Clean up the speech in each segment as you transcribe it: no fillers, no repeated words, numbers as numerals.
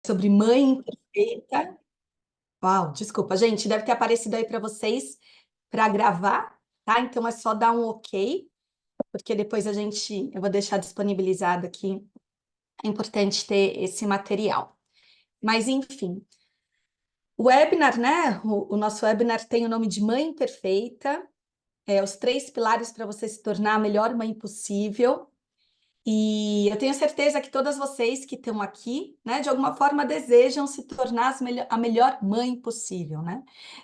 sobre mãe perfeita. Uau, desculpa, gente, deve ter aparecido aí para vocês para gravar, tá? Então é só dar um ok, porque depois eu vou deixar disponibilizado aqui. É importante ter esse material. Mas enfim, o webinar, né? O nosso webinar tem o nome de Mãe Perfeita, os 3 pilares para você se tornar a melhor mãe possível. E eu tenho certeza que todas vocês que estão aqui, né, de alguma forma desejam se tornar a melhor mãe possível, né?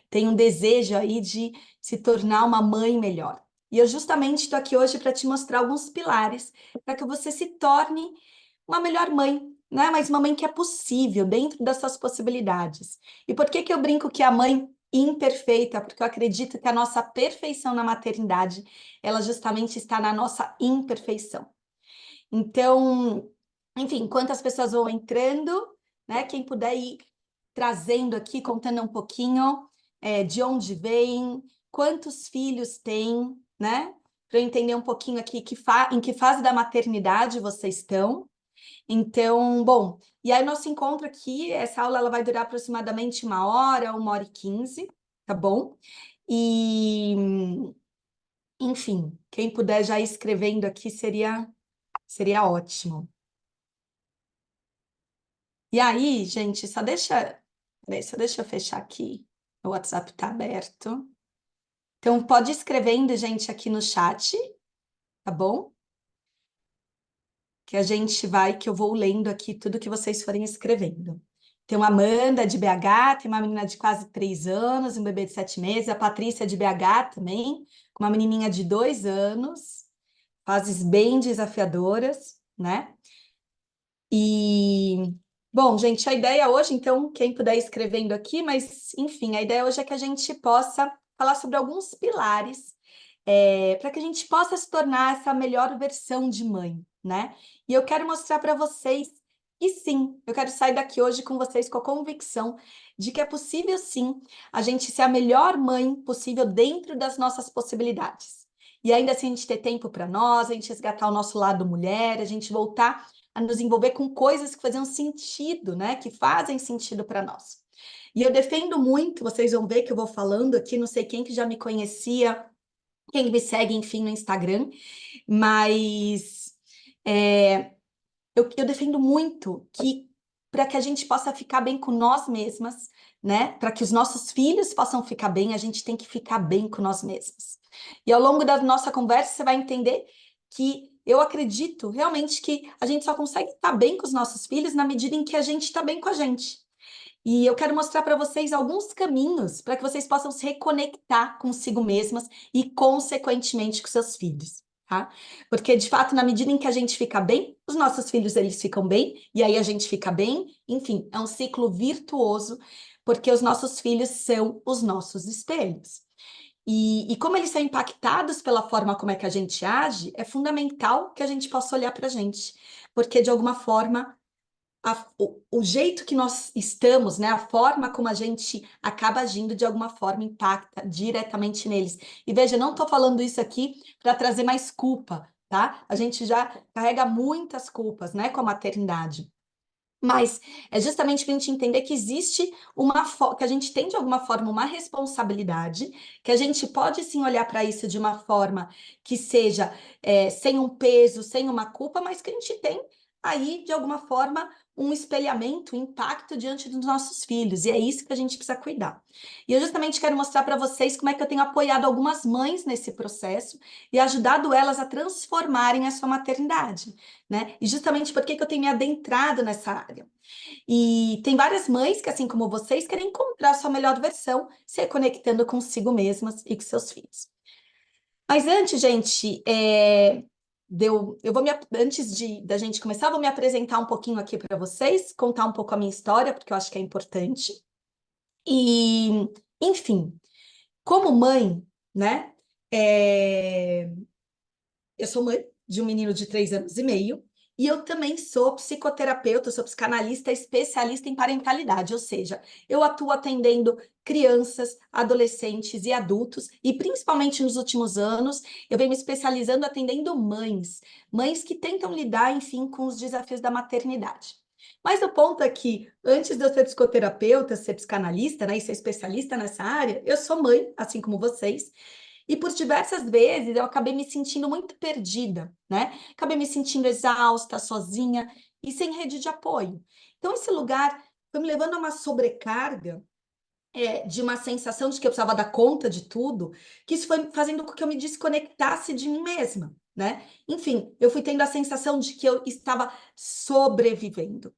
Tem um desejo aí de se tornar uma mãe melhor. E eu justamente estou aqui hoje para te mostrar alguns pilares para que você se torne uma melhor mãe, né? Mas uma mãe que é possível dentro das suas possibilidades. E por que que eu brinco que a mãe imperfeita? Porque eu acredito que a nossa perfeição na maternidade, ela justamente está na nossa imperfeição. Então, enfim, enquanto as pessoas vão entrando, né? Quem puder ir trazendo aqui, contando um pouquinho de onde vem, quantos filhos tem, né? Para eu entender um pouquinho aqui em que fase da maternidade vocês estão. Então, bom, e aí o nosso encontro aqui, essa aula ela vai durar aproximadamente 1 hora, 1 hora e 15, tá bom? E, enfim, quem puder já ir escrevendo aqui seria ótimo. E aí, gente, peraí, só deixa eu fechar aqui. O WhatsApp está aberto. Então, pode ir escrevendo, gente, aqui no chat, tá bom? Que eu vou lendo aqui tudo que vocês forem escrevendo. Tem uma Amanda de BH, tem uma menina de quase 3 anos, um bebê de 7 meses, a Patrícia de BH também, com uma menininha de 2 anos, fases bem desafiadoras, né? E, bom, gente, a ideia hoje, então, quem puder ir escrevendo aqui, mas, enfim, a ideia hoje é que a gente possa falar sobre alguns pilares para que a gente possa se tornar essa melhor versão de mãe, né? E eu quero mostrar para vocês que sim, eu quero sair daqui hoje com vocês com a convicção de que é possível sim a gente ser a melhor mãe possível dentro das nossas possibilidades. E ainda assim a gente ter tempo para nós, a gente resgatar o nosso lado mulher, a gente voltar a nos envolver com coisas que faziam sentido, né? Que fazem sentido para nós. E eu defendo muito, vocês vão ver que eu vou falando aqui, não sei quem que já me conhecia, quem me segue, enfim, no Instagram, mas eu defendo muito que para que a gente possa ficar bem com nós mesmas, né? Para que os nossos filhos possam ficar bem, a gente tem que ficar bem com nós mesmas. E ao longo da nossa conversa, você vai entender que eu acredito realmente que a gente só consegue estar bem com os nossos filhos na medida em que a gente está bem com a gente. E eu quero mostrar para vocês alguns caminhos para que vocês possam se reconectar consigo mesmas e, consequentemente, com seus filhos, tá? Porque, de fato, na medida em que a gente fica bem, os nossos filhos, eles ficam bem, e aí a gente fica bem. Enfim, é um ciclo virtuoso, porque os nossos filhos são os nossos espelhos. E como eles são impactados pela forma como é que a gente age, é fundamental que a gente possa olhar para a gente, porque, de alguma forma, o jeito que nós estamos, né, a forma como a gente acaba agindo, de alguma forma impacta diretamente neles. E veja, não estou falando isso aqui para trazer mais culpa, tá? A gente já carrega muitas culpas, né, com a maternidade. Mas é justamente para a gente entender que existe que a gente tem de alguma forma uma responsabilidade, que a gente pode sim olhar para isso de uma forma que seja sem um peso, sem uma culpa, mas que a gente tem aí de alguma forma um espelhamento, um impacto diante dos nossos filhos, e é isso que a gente precisa cuidar. E eu justamente quero mostrar para vocês como é que eu tenho apoiado algumas mães nesse processo e ajudado elas a transformarem a sua maternidade, né? E justamente por que que eu tenho me adentrado nessa área. E tem várias mães que, assim como vocês, querem encontrar a sua melhor versão, se conectando consigo mesmas e com seus filhos. Mas antes, gente, antes da gente começar, eu vou me apresentar um pouquinho aqui para vocês, contar um pouco a minha história, porque eu acho que é importante. E, enfim, como mãe, né? é, Eu sou mãe de um menino de 3 anos e meio, e eu também sou psicoterapeuta, sou psicanalista especialista em parentalidade, ou seja, eu atuo atendendo crianças, adolescentes e adultos, e principalmente nos últimos anos, eu venho me especializando atendendo mães que tentam lidar, enfim, com os desafios da maternidade. Mas o ponto é que, antes de eu ser psicoterapeuta, ser psicanalista, né, e ser especialista nessa área, eu sou mãe, assim como vocês, e por diversas vezes eu acabei me sentindo muito perdida, né? Acabei me sentindo exausta, sozinha e sem rede de apoio. Então, esse lugar foi me levando a uma sobrecarga, de uma sensação de que eu precisava dar conta de tudo, que isso foi fazendo com que eu me desconectasse de mim mesma, né? Enfim, eu fui tendo a sensação de que eu estava sobrevivendo.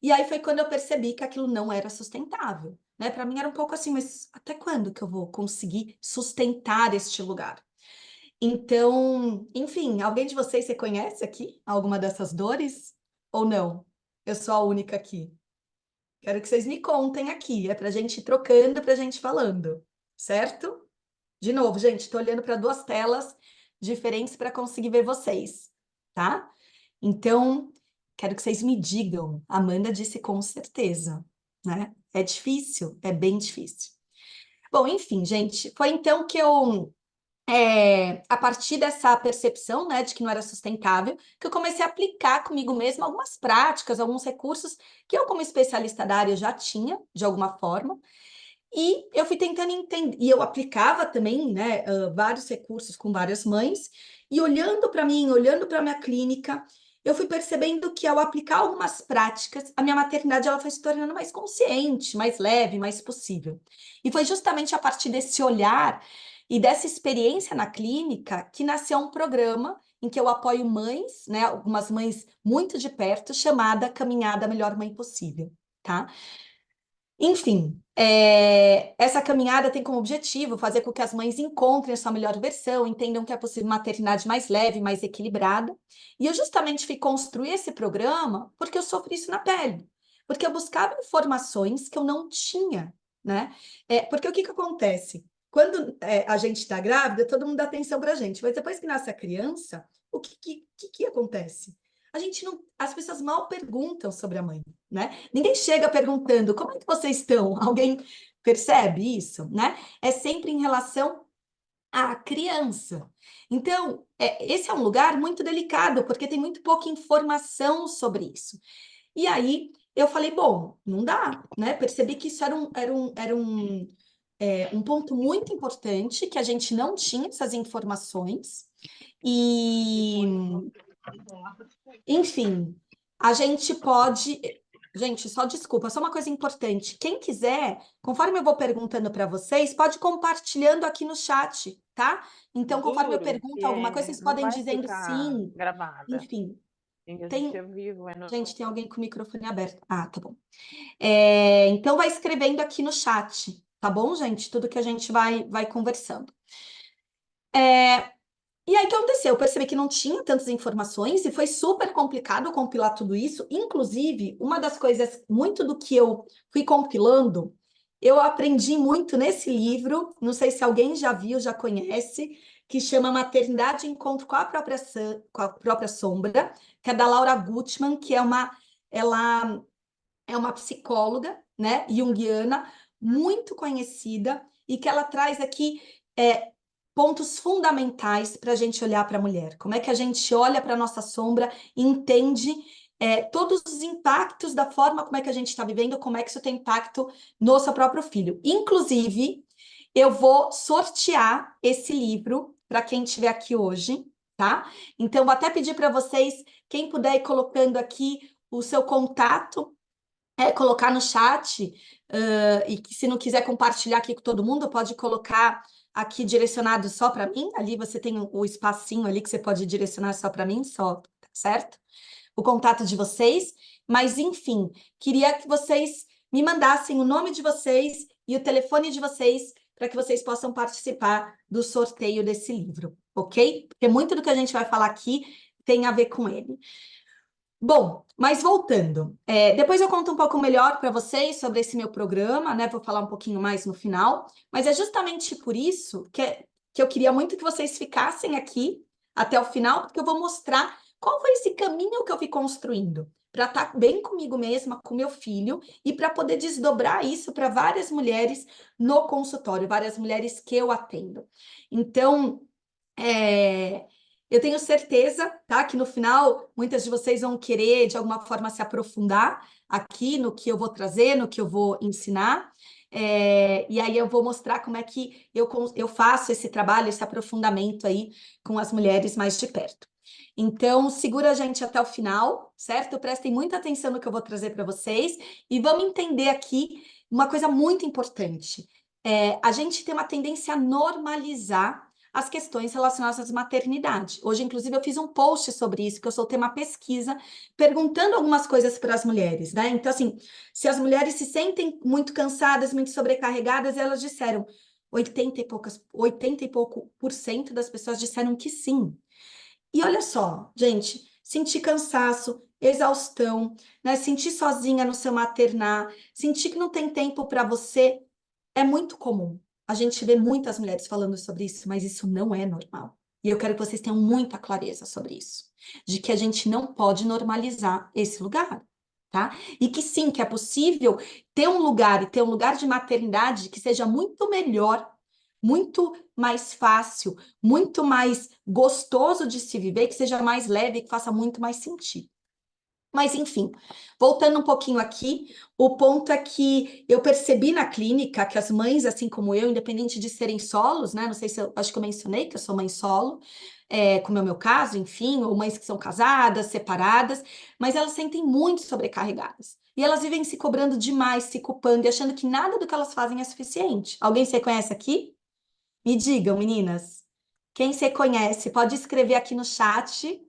E aí foi quando eu percebi que aquilo não era sustentável, né? Para mim era um pouco assim, mas até quando que eu vou conseguir sustentar este lugar? Então, enfim, alguém de vocês se conhece aqui alguma dessas dores ou não? Eu sou a única aqui. Quero que vocês me contem aqui, é para a gente ir trocando, para a gente ir falando, certo? De novo, gente, estou olhando para duas telas diferentes para conseguir ver vocês, tá? Então, quero que vocês me digam. Amanda disse com certeza, né? É difícil, é bem difícil. Bom, enfim, gente, foi então que eu, a partir dessa percepção, né, de que não era sustentável, que eu comecei a aplicar comigo mesma algumas práticas, alguns recursos que eu, como especialista da área, já tinha, de alguma forma, e eu fui tentando entender, e eu aplicava também, né, vários recursos com várias mães, e olhando para mim, olhando para a minha clínica, eu fui percebendo que ao aplicar algumas práticas, a minha maternidade ela foi se tornando mais consciente, mais leve, mais possível. E foi justamente a partir desse olhar e dessa experiência na clínica que nasceu um programa em que eu apoio mães, né, algumas mães muito de perto, chamada Caminhada Melhor Mãe Possível, tá? Enfim, essa caminhada tem como objetivo fazer com que as mães encontrem a sua melhor versão, entendam que é possível maternidade mais leve, mais equilibrada. E eu justamente fui construir esse programa porque eu sofri isso na pele, porque eu buscava informações que eu não tinha, né? Porque o que que acontece? Quando a gente está grávida, todo mundo dá atenção para a gente, mas depois que nasce a criança, o que acontece? A gente não, as pessoas mal perguntam sobre a mãe, né? Ninguém chega perguntando como é que vocês estão. Alguém percebe isso, né? É sempre em relação à criança. Então, esse é um lugar muito delicado, porque tem muito pouca informação sobre isso. E aí eu falei, bom, não dá, né? Percebi que isso era um ponto muito importante, que a gente não tinha essas informações. E enfim, a gente pode. Gente, só desculpa, só uma coisa importante. Quem quiser, conforme eu vou perguntando para vocês, pode ir compartilhando aqui no chat, tá? Então, conforme eu Juro que pergunto alguma coisa, vocês não podem ir vai dizendo ficar sim. gravada. Enfim, Existe tem. ao vivo, Gente, tem alguém com o microfone aberto. Ah, tá bom. Então, vai escrevendo aqui no chat, tá bom, gente? Tudo que a gente vai conversando. E aí, o que aconteceu? Eu percebi que não tinha tantas informações e foi super complicado compilar tudo isso. Inclusive, uma das coisas, muito do que eu fui compilando, eu aprendi muito nesse livro, não sei se alguém já viu, já conhece, que chama Maternidade e Encontro com a própria Sombra, que é da Laura Gutman, ela é uma psicóloga, né, junguiana, muito conhecida, e que ela traz aqui pontos fundamentais para a gente olhar para a mulher. Como é que a gente olha para a nossa sombra e entende todos os impactos da forma como é que a gente está vivendo, como é que isso tem impacto no seu próprio filho. Inclusive, eu vou sortear esse livro para quem estiver aqui hoje, tá? Então, vou até pedir para vocês, quem puder ir colocando aqui o seu contato, colocar no chat, e que se não quiser compartilhar aqui com todo mundo, pode colocar aqui direcionado só para mim. Ali você tem o espacinho ali que você pode direcionar só para mim, só, tá certo? O contato de vocês. Mas, enfim, queria que vocês me mandassem o nome de vocês e o telefone de vocês para que vocês possam participar do sorteio desse livro, ok? Porque muito do que a gente vai falar aqui tem a ver com ele. Bom, mas voltando, depois eu conto um pouco melhor para vocês sobre esse meu programa, né? Vou falar um pouquinho mais no final, mas é justamente por isso que eu queria muito que vocês ficassem aqui até o final, porque eu vou mostrar qual foi esse caminho que eu fui construindo para estar bem comigo mesma, com meu filho, e para poder desdobrar isso para várias mulheres no consultório, várias mulheres que eu atendo. Então, é, Eu tenho certeza, tá, que no final muitas de vocês vão querer de alguma forma se aprofundar aqui no que eu vou trazer, no que eu vou ensinar. E aí eu vou mostrar como é que eu faço esse trabalho, esse aprofundamento aí com as mulheres mais de perto. Então, segura a gente até o final, certo? Prestem muita atenção no que eu vou trazer para vocês e vamos entender aqui uma coisa muito importante. A gente tem uma tendência a normalizar as questões relacionadas à maternidade. Hoje, inclusive, eu fiz um post sobre isso, que eu soltei uma pesquisa perguntando algumas coisas para as mulheres, né? Então, assim, se as mulheres se sentem muito cansadas, muito sobrecarregadas, elas disseram 80 e pouco por cento das pessoas disseram que sim. E olha só, gente, sentir cansaço, exaustão, né? Sentir sozinha no seu maternar, sentir que não tem tempo para você, é muito comum. A gente vê muitas mulheres falando sobre isso, mas isso não é normal. E eu quero que vocês tenham muita clareza sobre isso, de que a gente não pode normalizar esse lugar, tá? E que sim, que é possível ter um lugar e ter um lugar de maternidade que seja muito melhor, muito mais fácil, muito mais gostoso de se viver, que seja mais leve, que faça muito mais sentido. Mas, enfim, voltando um pouquinho aqui, o ponto é que eu percebi na clínica que as mães, assim como eu, independente de serem solos, né? Não sei se eu acho que eu mencionei que eu sou mãe solo, como é o meu caso, enfim, ou mães que são casadas, separadas, mas elas sentem muito sobrecarregadas. E elas vivem se cobrando demais, se culpando e achando que nada do que elas fazem é suficiente. Alguém se reconhece aqui? Me digam, meninas. Quem se conhece, pode escrever aqui no chat.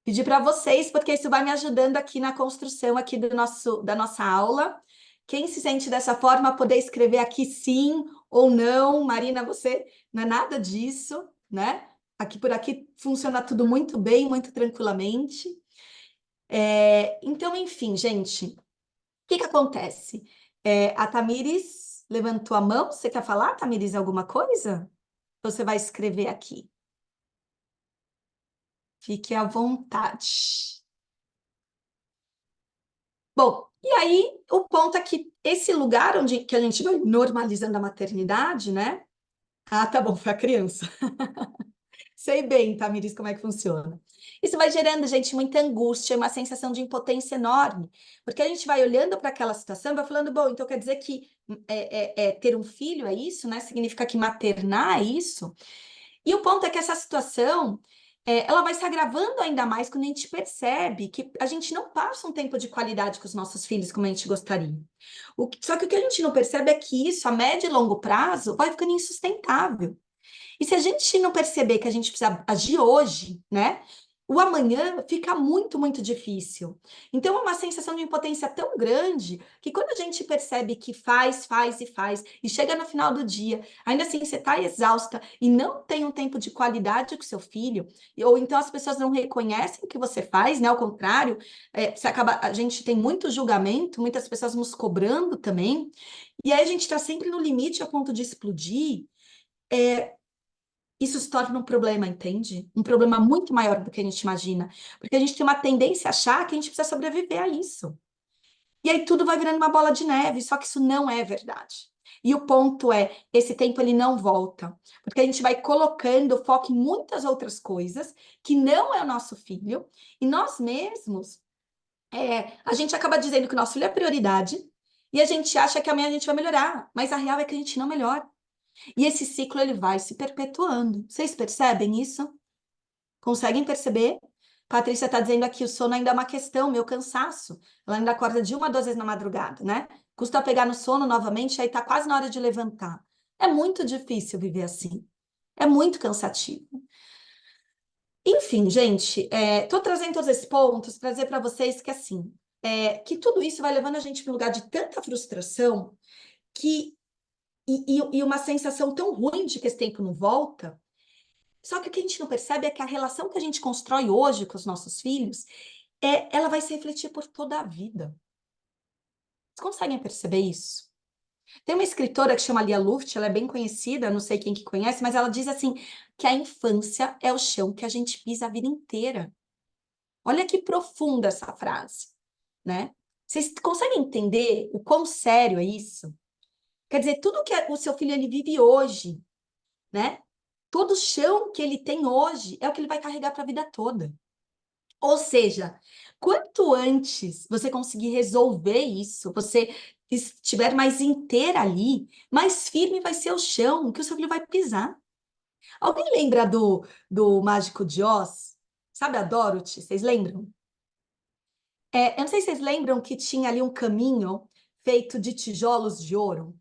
Pedir para vocês, porque isso vai me ajudando aqui na construção aqui da nossa aula. Quem se sente dessa forma, poder escrever aqui sim ou não. Marina, você não é nada disso, né? Aqui por aqui funciona tudo muito bem, muito tranquilamente. Então, enfim, gente, o que que acontece? A Tamires levantou a mão. Você quer falar, Tamires, alguma coisa? Você vai escrever aqui. Fique à vontade. Bom, e aí o ponto é que esse lugar onde que a gente vai normalizando a maternidade, né? Ah, tá bom, foi a criança. Sei bem, Tamiris, como é que funciona. Isso vai gerando, gente, muita angústia, uma sensação de impotência enorme, porque a gente vai olhando para aquela situação e vai falando, bom, então quer dizer que ter um filho é isso, né? Significa que maternar é isso? E o ponto é que essa situação, ela vai se agravando ainda mais quando a gente percebe que a gente não passa um tempo de qualidade com os nossos filhos como a gente gostaria. Só que o que a gente não percebe é que isso, a médio e longo prazo, vai ficando insustentável. E se a gente não perceber que a gente precisa agir hoje, né? O amanhã fica muito, muito difícil. Então, é uma sensação de impotência tão grande que quando a gente percebe que faz, faz e faz, e chega no final do dia, ainda assim você está exausta e não tem um tempo de qualidade com seu filho, ou então as pessoas não reconhecem o que você faz, né? Ao contrário, a gente tem muito julgamento, muitas pessoas nos cobrando também, e aí a gente está sempre no limite a ponto de explodir. Isso se torna um problema, entende? Um problema muito maior do que a gente imagina. Porque a gente tem uma tendência a achar que a gente precisa sobreviver a isso. E aí tudo vai virando uma bola de neve, só que isso não é verdade. E o ponto é, esse tempo ele não volta, porque a gente vai colocando foco em muitas outras coisas que não é o nosso filho, e nós mesmos, a gente acaba dizendo que o nosso filho é prioridade, e a gente acha que amanhã a gente vai melhorar, mas a real é que a gente não melhora. E esse ciclo ele vai se perpetuando. Vocês percebem isso? Conseguem perceber? Patrícia está dizendo aqui, o sono ainda é uma questão, meu cansaço. Ela ainda acorda de 1 a 2 vezes na madrugada, né? Custa pegar no sono novamente, aí está quase na hora de levantar. É muito difícil viver assim. É muito cansativo. Enfim, gente, estou trazendo todos esses pontos para dizer para vocês que assim, que tudo isso vai levando a gente para um lugar de tanta frustração que e uma sensação tão ruim de que esse tempo não volta. Só que o que a gente não percebe é que a relação que a gente constrói hoje com os nossos filhos, ela vai se refletir por toda a vida. Vocês conseguem perceber isso? Tem uma escritora que chama Lia Luft, ela é bem conhecida, não sei quem que conhece, mas ela diz assim, que a infância é o chão que a gente pisa a vida inteira. Olha que profunda essa frase, né? Vocês conseguem entender o quão sério é isso? Quer dizer, tudo que o seu filho ele vive hoje, né? todo o chão que ele tem hoje é o que ele vai carregar para a vida toda. Ou seja, quanto antes você conseguir resolver isso, você estiver mais inteira ali, mais firme vai ser o chão que o seu filho vai pisar. Alguém lembra do Mágico de Oz? Sabe a Dorothy? Vocês lembram? Eu não sei se vocês lembram que tinha ali um caminho feito de tijolos de ouro.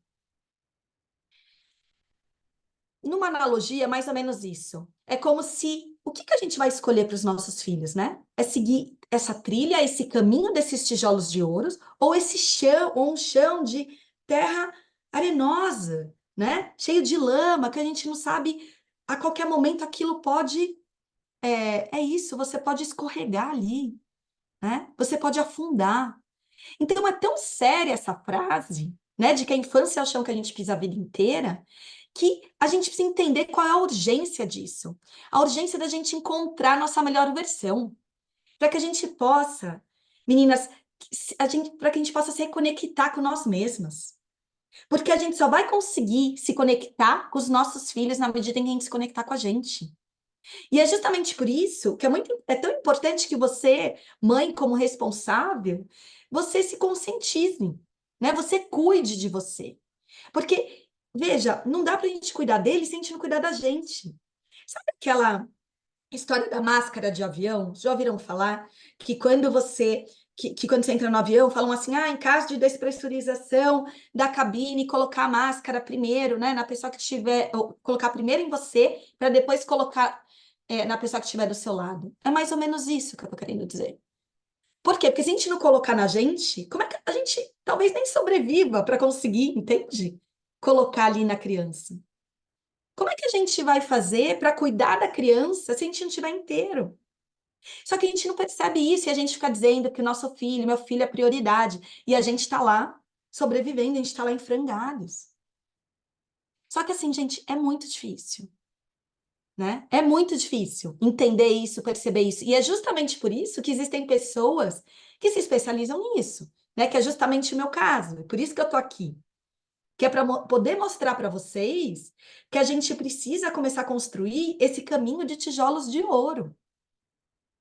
Numa analogia, é mais ou menos isso. É como se o que que a gente vai escolher para os nossos filhos, né? É seguir essa trilha, esse caminho desses tijolos de ouros, ou esse chão, ou um chão de terra arenosa, né? Cheio de lama, que a gente não sabe a qualquer momento aquilo pode. É isso, você pode escorregar ali, né? Você pode afundar. Então é tão séria essa frase, né, de que a infância é o chão que a gente pisa a vida inteira, que a gente precisa entender qual é a urgência disso. A urgência da gente encontrar a nossa melhor versão, para que a gente possa, meninas, para que a gente possa se reconectar com nós mesmas. Porque a gente só vai conseguir se conectar com os nossos filhos na medida em que a gente se conectar com a gente. E é justamente por isso que é tão importante que você, mãe, como responsável, você se conscientize, né? Você cuide de você. Porque, veja, não dá para a gente cuidar dele se a gente não cuidar da gente. Sabe aquela história da máscara de avião? Já ouviram falar que quando você que quando você entra no avião, falam assim, em caso de despressurização da cabine, colocar a máscara primeiro, né, na pessoa que tiver, ou colocar primeiro em você, para depois colocar na pessoa que estiver do seu lado. É mais ou menos isso que eu tô querendo dizer. Por quê? Porque se a gente não colocar na gente, como é que a gente talvez nem sobreviva para conseguir, entende? Colocar ali na criança. Como é que a gente vai fazer para cuidar da criança se a gente não estiver inteiro? Só que a gente não percebe isso e a gente fica dizendo que o nosso filho, meu filho é prioridade. E a gente está lá sobrevivendo, a gente está lá em frangalhos. Só que assim, gente, é muito difícil, né? É muito difícil entender isso, perceber isso. E é justamente por isso que existem pessoas que se especializam nisso, né? Que é justamente o meu caso. É por isso que eu tô aqui. Que é para poder mostrar para vocês que a gente precisa começar a construir esse caminho de tijolos de ouro.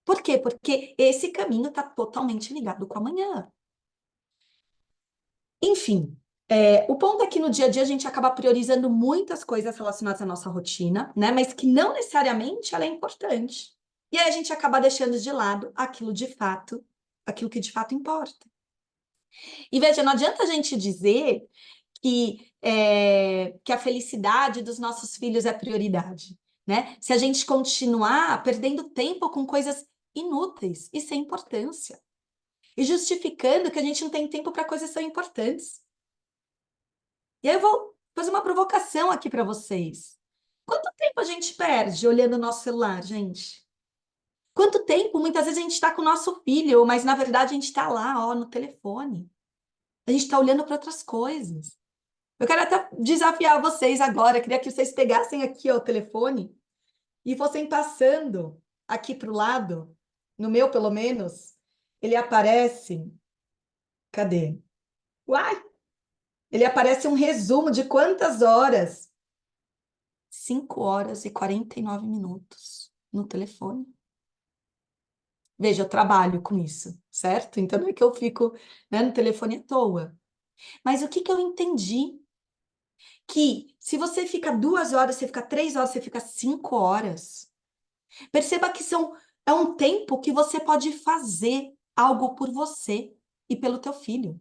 Por quê? Porque esse caminho está totalmente ligado com amanhã. Enfim, o ponto é que no dia a dia a gente acaba priorizando muitas coisas relacionadas à nossa rotina, né? Mas que não necessariamente ela é importante. E aí a gente acaba deixando de lado aquilo que de fato importa. E veja, não adianta a gente dizer que a felicidade dos nossos filhos é prioridade, né? Se a gente continuar perdendo tempo com coisas inúteis e sem importância, e justificando que a gente não tem tempo para coisas tão importantes. E aí eu vou fazer uma provocação aqui para vocês. Quanto tempo a gente perde olhando o nosso celular, gente? Quanto tempo? Muitas vezes a gente está com o nosso filho, mas na verdade a gente está lá, ó, no telefone. A gente está olhando para outras coisas. Eu quero até desafiar vocês agora, queria que vocês pegassem aqui ó, o telefone e fossem passando aqui para o lado, no meu pelo menos, ele aparece. Cadê? Uai! Ele aparece um resumo de quantas horas? 5 horas e 49 minutos no telefone. Veja, eu trabalho com isso, certo? Então não é que eu fico, né, no telefone à toa. Mas o que que eu entendi? Que se você fica 2 horas, você fica 3 horas, você fica 5 horas. Perceba que é um tempo que você pode fazer algo por você e pelo teu filho.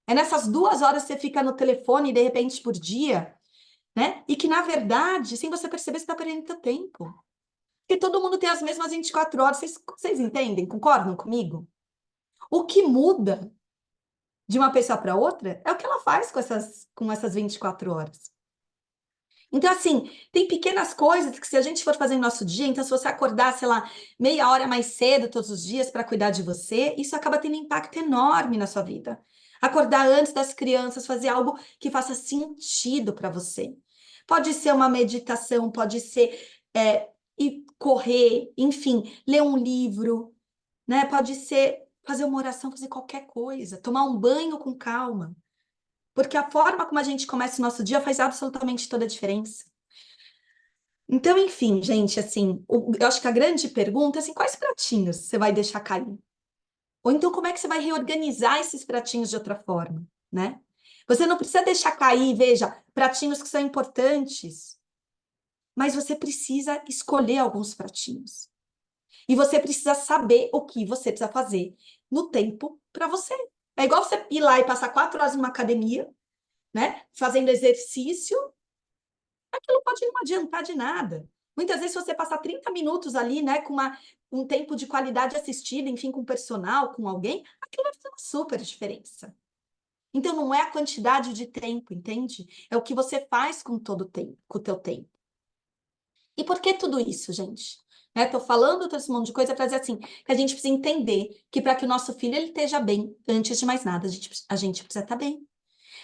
É nessas 2 horas que você fica no telefone, de repente, por dia, né? E que, na verdade, sem você perceber, você está perdendo seu tempo. Porque todo mundo tem as mesmas 24 horas. Vocês entendem? Concordam comigo? O que muda de uma pessoa para outra é o que ela faz com essas 24 horas. Então, assim, tem pequenas coisas que se a gente for fazer no nosso dia, então se você acordar, sei lá, meia hora mais cedo todos os dias para cuidar de você, isso acaba tendo um impacto enorme na sua vida. Acordar antes das crianças, fazer algo que faça sentido para você. Pode ser uma meditação, pode ser ir correr, enfim, ler um livro, né? Pode ser fazer uma oração, fazer qualquer coisa, tomar um banho com calma. Porque a forma como a gente começa o nosso dia faz absolutamente toda a diferença. Então, enfim, gente, assim, eu acho que a grande pergunta é assim, quais pratinhos você vai deixar cair? Ou então, como é que você vai reorganizar esses pratinhos de outra forma, né? Você não precisa deixar cair, veja, pratinhos que são importantes, mas você precisa escolher alguns pratinhos. E você precisa saber o que você precisa fazer no tempo para você. É igual você ir lá e passar 4 horas numa academia, né? Fazendo exercício, aquilo pode não adiantar de nada. Muitas vezes, se você passar 30 minutos ali, né, com um tempo de qualidade assistida, enfim, com personal, com alguém, aquilo vai fazer uma super diferença. Então, não é a quantidade de tempo, entende? É o que você faz com todo o tempo, com o teu tempo. E por que tudo isso, gente? Né, tô falando todo esse monte de coisa para dizer assim, que a gente precisa entender que para que o nosso filho ele esteja bem, antes de mais nada, a gente precisa estar bem.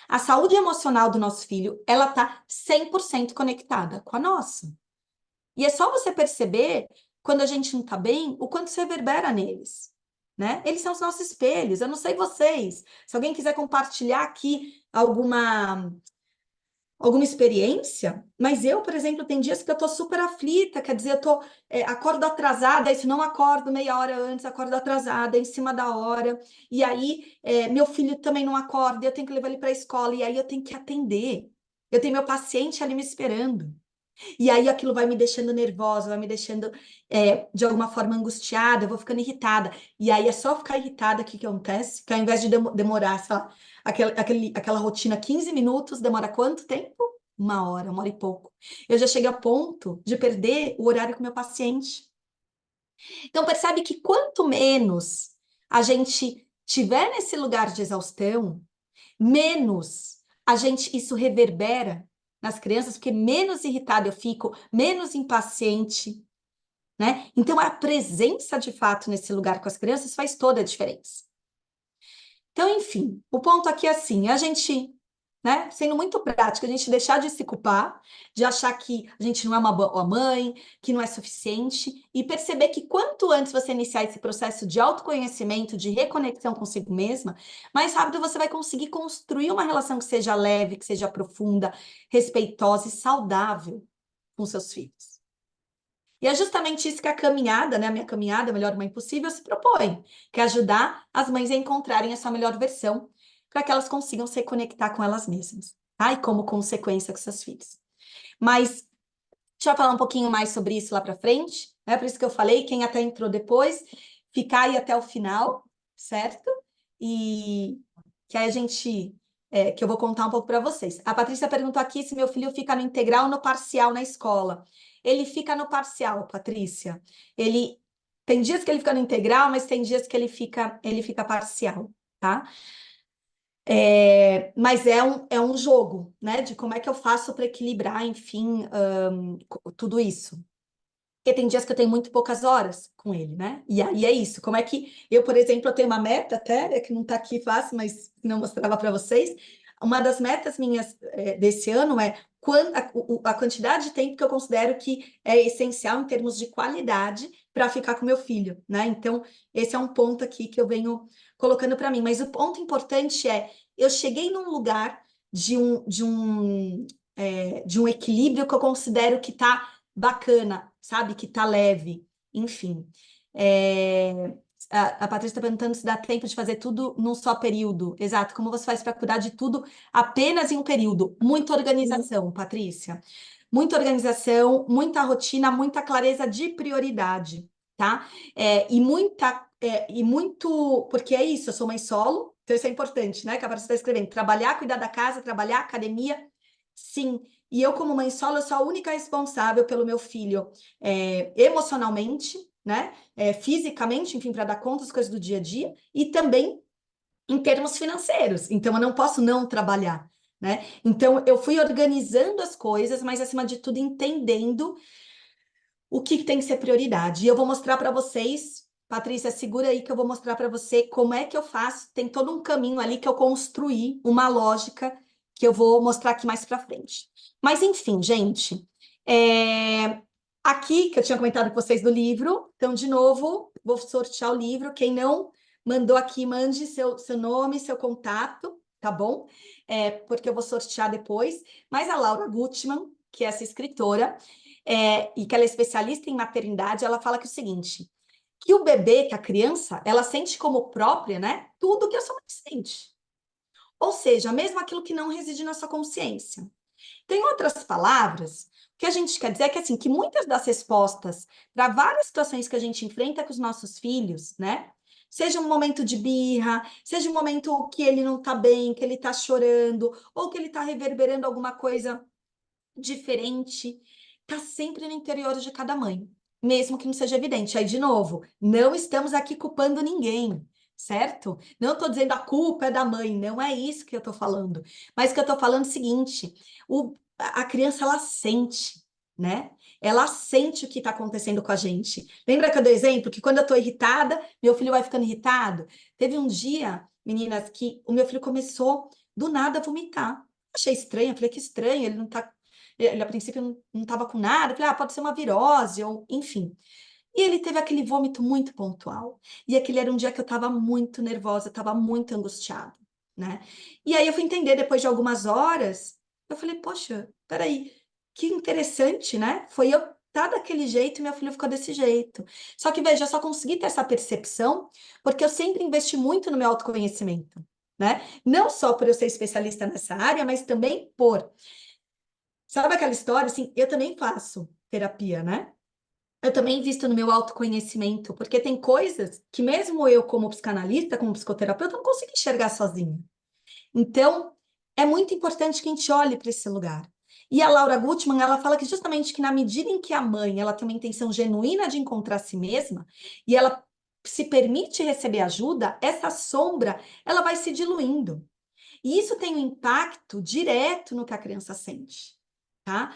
A saúde emocional do nosso filho, ela tá 100% conectada com a nossa. E é só você perceber, quando a gente não tá bem, o quanto isso reverbera neles, né? Eles são os nossos espelhos, eu não sei vocês. Se alguém quiser compartilhar aqui alguma experiência, mas eu, por exemplo, tem dias que eu tô super aflita, quer dizer, acordo atrasada, isso não acordo meia hora antes, acordo atrasada, em cima da hora, e aí meu filho também não acorda, eu tenho que levar ele para a escola, e aí eu tenho que atender. Eu tenho meu paciente ali me esperando. E aí aquilo vai me deixando nervosa, vai me deixando de alguma forma angustiada, eu vou ficando irritada. E aí é só ficar irritada que acontece, que ao invés de demorar, sei lá, aquela rotina 15 minutos, demora quanto tempo? 1 hora, 1 hora e pouco. Eu já cheguei a ponto de perder o horário com o meu paciente. Então percebe que quanto menos a gente tiver nesse lugar de exaustão, menos isso reverbera nas crianças, porque menos irritada eu fico, menos impaciente, né? Então a presença de fato nesse lugar com as crianças faz toda a diferença. Então, enfim, o ponto aqui é assim, a gente, né, sendo muito prática, a gente deixar de se culpar, de achar que a gente não é uma boa mãe, que não é suficiente, e perceber que quanto antes você iniciar esse processo de autoconhecimento, de reconexão consigo mesma, mais rápido você vai conseguir construir uma relação que seja leve, que seja profunda, respeitosa e saudável com seus filhos. E é justamente isso que a caminhada, né, a minha caminhada, Melhor Mãe Possível, se propõe, que é ajudar as mães a encontrarem a sua melhor versão, para que elas consigam se conectar com elas mesmas, tá? E como consequência com seus filhos. Mas deixa eu falar um pouquinho mais sobre isso lá para frente, né? Por isso que eu falei, quem até entrou depois, ficar aí até o final, certo? E que aí a gente, que eu vou contar um pouco para vocês. A Patrícia perguntou aqui se meu filho fica no integral ou no parcial na escola. Ele fica no parcial, Patrícia. Ele tem dias que ele fica no integral, mas tem dias que ele fica parcial, tá? Mas é um jogo, né? De como é que eu faço para equilibrar, enfim, tudo isso. Porque tem dias que eu tenho muito poucas horas com ele, né? E aí é isso. Como é que eu, por exemplo, eu tenho uma meta até, que não está aqui fácil, mas não mostrava para vocês. Uma das metas minhas desse ano é a quantidade de tempo que eu considero que é essencial em termos de qualidade para ficar com meu filho, né? Então, esse é um ponto aqui que eu venho colocando para mim. Mas o ponto importante é, eu cheguei num lugar de um equilíbrio que eu considero que está bacana, sabe? Que tá leve, enfim. A Patrícia está perguntando se dá tempo de fazer tudo num só período. Exato, como você faz para cuidar de tudo apenas em um período? Muita organização, Patrícia. Muita organização, muita rotina, muita clareza de prioridade, tá? E muito, porque é isso, eu sou mãe solo, então isso é importante, né? Que a Patrícia está escrevendo, trabalhar, cuidar da casa, trabalhar, academia, sim. E eu, como mãe solo, eu sou a única responsável pelo meu filho emocionalmente, né? Fisicamente, enfim, para dar conta das coisas do dia a dia, e também em termos financeiros. Então, eu não posso não trabalhar, né? Então, eu fui organizando as coisas, mas, acima de tudo, entendendo o que tem que ser prioridade. E eu vou mostrar para vocês, Patrícia, segura aí que eu vou mostrar para você como é que eu faço. Tem todo um caminho ali que eu construí, uma lógica que eu vou mostrar aqui mais para frente. Mas, enfim, gente, aqui que eu tinha comentado com vocês do livro, então, de novo, vou sortear o livro. Quem não mandou aqui, mande seu nome, seu contato, tá bom? Porque eu vou sortear depois. Mas a Laura Gutmann, que é essa escritora, e que ela é especialista em maternidade, ela fala que é o seguinte, que o bebê, que a criança, ela sente como própria, né, tudo que a sua mãe sente. Ou seja, mesmo aquilo que não reside na sua consciência. Tem outras palavras, o que a gente quer dizer é que, assim, que muitas das respostas para várias situações que a gente enfrenta com os nossos filhos, né? Seja um momento de birra, seja um momento que ele não está bem, que ele está chorando, ou que ele está reverberando alguma coisa diferente, está sempre no interior de cada mãe, mesmo que não seja evidente. Aí, de novo, não estamos aqui culpando ninguém, certo? Não estou dizendo a culpa é da mãe, não é isso que eu estou falando. Mas que eu estou falando é o seguinte: a criança, ela sente, né? Ela sente o que está acontecendo com a gente. Lembra que eu dei exemplo que quando eu estou irritada, meu filho vai ficando irritado? Teve um dia, meninas, que o meu filho começou do nada a vomitar. Achei estranho, eu falei que estranho, ele não está, ele a princípio não estava com nada, eu falei, pode ser uma virose, ou enfim. E ele teve aquele vômito muito pontual. E aquele era um dia que eu estava muito nervosa, estava muito angustiada, né? E aí eu fui entender, depois de algumas horas, eu falei, poxa, peraí, que interessante, né? Foi eu estar daquele jeito e meu filho ficou desse jeito. Só que, veja, eu só consegui ter essa percepção porque eu sempre investi muito no meu autoconhecimento, né? Não só por eu ser especialista nessa área, mas também por... Sabe aquela história, assim, eu também faço terapia, né? Eu também invisto no meu autoconhecimento, porque tem coisas que mesmo eu, como psicanalista, como psicoterapeuta, não consigo enxergar sozinha. Então, é muito importante que a gente olhe para esse lugar. E a Laura Gutman, ela fala que justamente que na medida em que a mãe, ela tem uma intenção genuína de encontrar a si mesma, e ela se permite receber ajuda, essa sombra, ela vai se diluindo. E isso tem um impacto direto no que a criança sente. Tá?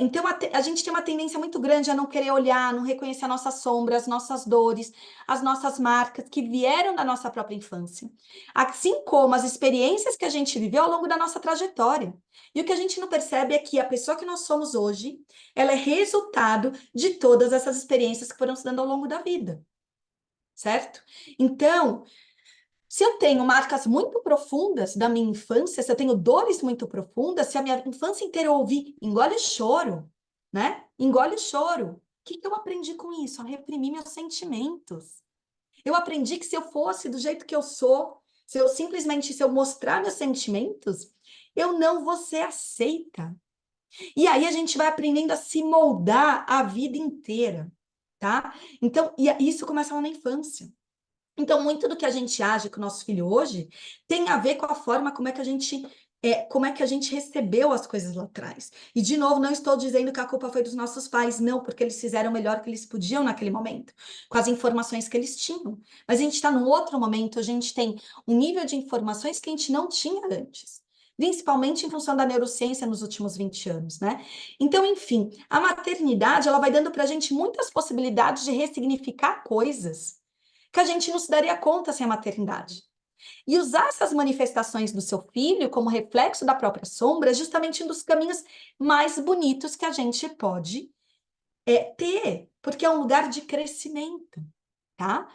Então, a gente tem uma tendência muito grande a não querer olhar, não reconhecer a nossa sombra, as nossas dores, as nossas marcas que vieram da nossa própria infância. Assim como as experiências que a gente viveu ao longo da nossa trajetória. E o que a gente não percebe é que a pessoa que nós somos hoje, ela é resultado de todas essas experiências que foram se dando ao longo da vida. Certo? Então, se eu tenho marcas muito profundas da minha infância, se eu tenho dores muito profundas, se a minha infância inteira eu ouvi engole o choro, né? Engole o choro. O que que eu aprendi com isso? A reprimir meus sentimentos. Eu aprendi que se eu fosse do jeito que eu sou, se eu mostrar meus sentimentos, eu não vou ser aceita. E aí a gente vai aprendendo a se moldar a vida inteira, tá? Então, isso começa lá na infância. Então, muito do que a gente age com o nosso filho hoje tem a ver com a forma como é que a gente recebeu as coisas lá atrás. E, de novo, não estou dizendo que a culpa foi dos nossos pais, não, porque eles fizeram o melhor que eles podiam naquele momento, com as informações que eles tinham. Mas a gente está num outro momento, a gente tem um nível de informações que a gente não tinha antes. Principalmente em função da neurociência nos últimos 20 anos, né? Então, enfim, a maternidade, ela vai dando para a gente muitas possibilidades de ressignificar coisas que a gente não se daria conta sem a maternidade. E usar essas manifestações do seu filho como reflexo da própria sombra é justamente um dos caminhos mais bonitos que a gente pode ter, porque é um lugar de crescimento, tá?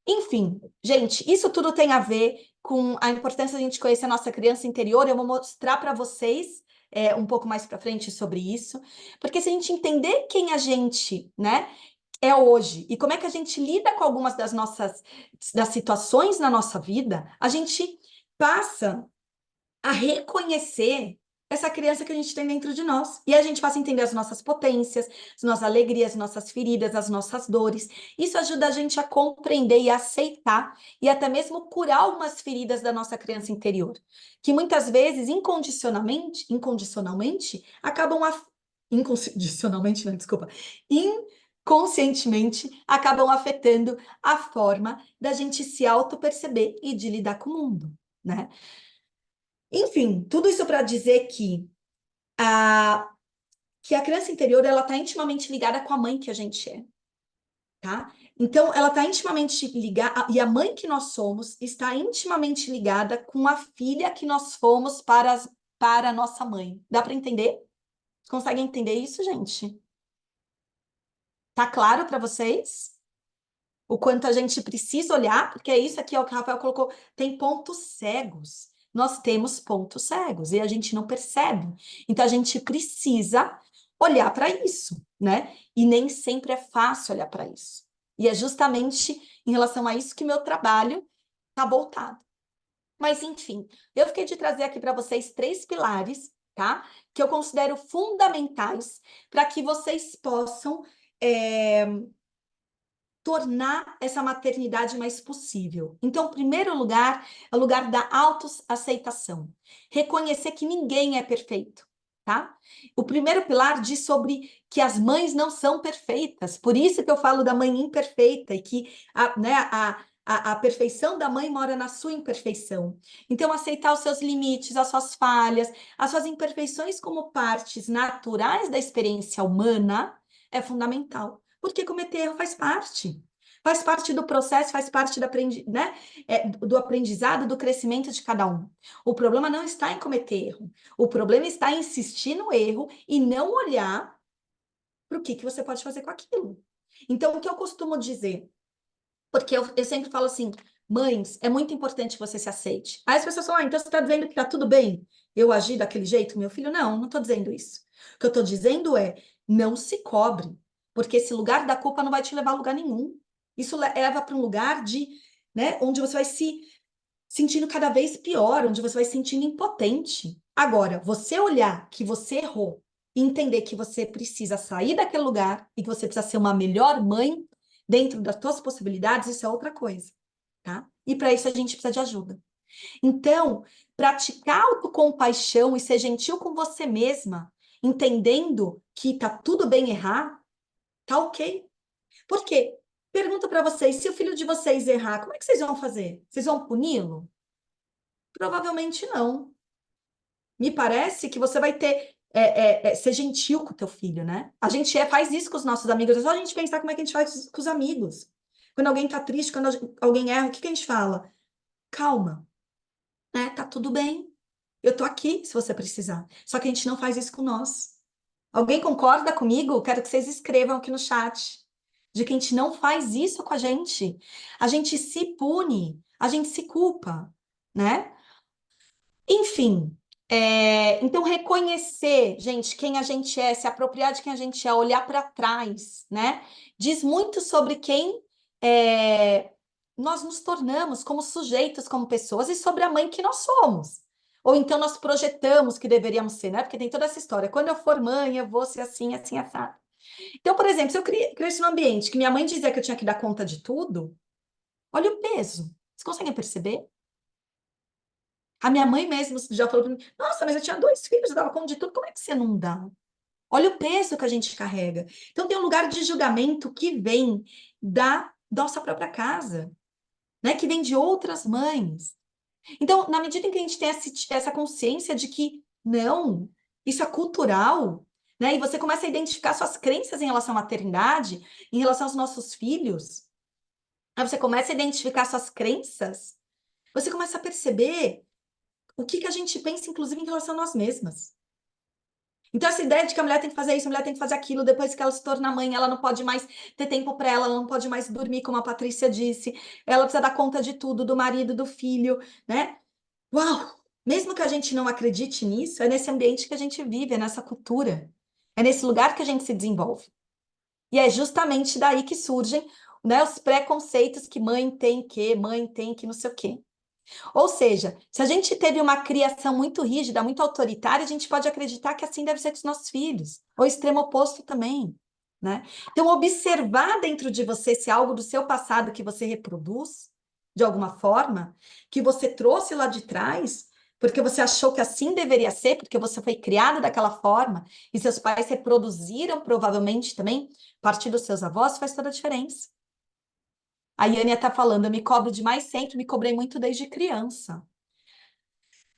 Enfim, gente, isso tudo tem a ver com a importância de a gente conhecer a nossa criança interior. Eu vou mostrar para vocês um pouco mais para frente sobre isso, porque se a gente entender quem a gente, né, é hoje e como é que a gente lida com algumas das situações na nossa vida, a gente passa a reconhecer essa criança que a gente tem dentro de nós. E a gente passa a entender as nossas potências, as nossas alegrias, as nossas feridas, as nossas dores. Isso ajuda a gente a compreender e a aceitar e até mesmo curar algumas feridas da nossa criança interior, que muitas vezes incondicionalmente acabam incondicionalmente, não, desculpa, inconscientemente acabam afetando a forma da gente se auto-perceber e de lidar com o mundo, né? Enfim, tudo isso para dizer a, que a criança interior ela está intimamente ligada com a mãe que a gente é, tá? Então, ela está intimamente ligada, e a mãe que nós somos está intimamente ligada com a filha que nós fomos para a nossa mãe. Dá para entender? Conseguem entender isso, gente? Tá claro para vocês? O quanto a gente precisa olhar, porque é isso aqui ó, que o Rafael colocou, tem pontos cegos. nós temos pontos cegos e a gente não percebe. Então, a gente precisa olhar para isso, né? E nem sempre é fácil olhar para isso. E é justamente em relação a isso que meu trabalho está voltado. Mas, enfim, eu fiquei de trazer aqui para vocês 3 pilares, tá? Que eu considero fundamentais para que vocês possam tornar essa maternidade mais possível. Então, o primeiro lugar é o lugar da autoaceitação. Reconhecer que ninguém é perfeito, tá? O primeiro pilar diz sobre que as mães não são perfeitas. Por isso que eu falo da mãe imperfeita e que a perfeição da mãe mora na sua imperfeição. Então, aceitar os seus limites, as suas falhas, as suas imperfeições como partes naturais da experiência humana é fundamental. Porque cometer erro faz parte do processo, faz parte né? Do aprendizado, do crescimento de cada um. O problema não está em cometer erro, o problema está em insistir no erro e não olhar para o que você pode fazer com aquilo. Então, o que eu costumo dizer, porque eu sempre falo assim, mães, é muito importante que você se aceite. Aí as pessoas falam, então você está dizendo que está tudo bem eu agir daquele jeito, meu filho? Não estou dizendo isso. O que eu estou dizendo é, não se cobre, porque esse lugar da culpa não vai te levar a lugar nenhum. Isso leva para um lugar né, onde você vai se sentindo cada vez pior, onde você vai se sentindo impotente. Agora, você olhar que você errou e entender que você precisa sair daquele lugar e que você precisa ser uma melhor mãe dentro das suas possibilidades, isso é outra coisa, tá? E para isso a gente precisa de ajuda. Então, praticar autocompaixão e ser gentil com você mesma, entendendo que tá tudo bem errar, tá ok. Por quê? Pergunta para vocês, se o filho de vocês errar, como é que vocês vão fazer? Vocês vão puni-lo? Provavelmente não. Me parece que você vai ter ser gentil com o teu filho, né? A gente faz isso com os nossos amigos, é só a gente pensar como é que a gente faz com os amigos. Quando alguém tá triste, quando alguém erra, o que que a gente fala? Calma, né? Tá tudo bem. Eu tô aqui se você precisar. Só que a gente não faz isso com nós. Alguém concorda comigo? Quero que vocês escrevam aqui no chat. De que a gente não faz isso com a gente. A gente se pune, a gente se culpa, né? Enfim, então reconhecer, gente, quem a gente é, se apropriar de quem a gente é, olhar para trás, né? Diz muito sobre quem nós nos tornamos como sujeitos, como pessoas, e sobre a mãe que nós somos. Ou então nós projetamos que deveríamos ser, né? Porque tem toda essa história. Quando eu for mãe, eu vou ser assim, assim, assado. Então, por exemplo, se eu cresci num ambiente que minha mãe dizia que eu tinha que dar conta de tudo, olha o peso. Vocês conseguem perceber? A minha mãe mesmo já falou para mim: Nossa, mas eu tinha 2 filhos, eu dava conta de tudo, como é que você não dá? Olha o peso que a gente carrega. Então, tem um lugar de julgamento que vem da nossa própria casa, né? Que vem de outras mães. Então, na medida em que a gente tem essa consciência de que não, isso é cultural, né? E você começa a identificar suas crenças em relação à maternidade, em relação aos nossos filhos, aí você começa a identificar suas crenças, você começa a perceber o que a gente pensa, inclusive, em relação a nós mesmas. Então, essa ideia de que a mulher tem que fazer isso, a mulher tem que fazer aquilo, depois que ela se torna mãe, ela não pode mais ter tempo para ela não pode mais dormir, como a Patrícia disse, ela precisa dar conta de tudo, do marido, do filho, né? Uau! Mesmo que a gente não acredite nisso, é nesse ambiente que a gente vive, é nessa cultura, é nesse lugar que a gente se desenvolve. E é justamente daí que surgem, né, os preconceitos que mãe tem que, não sei o quê. Ou seja, se a gente teve uma criação muito rígida, muito autoritária, a gente pode acreditar que assim deve ser com os nossos filhos, ou extremo oposto também, né? Então, observar dentro de você se é algo do seu passado que você reproduz, de alguma forma, que você trouxe lá de trás, porque você achou que assim deveria ser, porque você foi criada daquela forma, e seus pais reproduziram provavelmente também, a partir dos seus avós, faz toda a diferença. A Yânia está falando, eu me cobro demais sempre, me cobrei muito desde criança.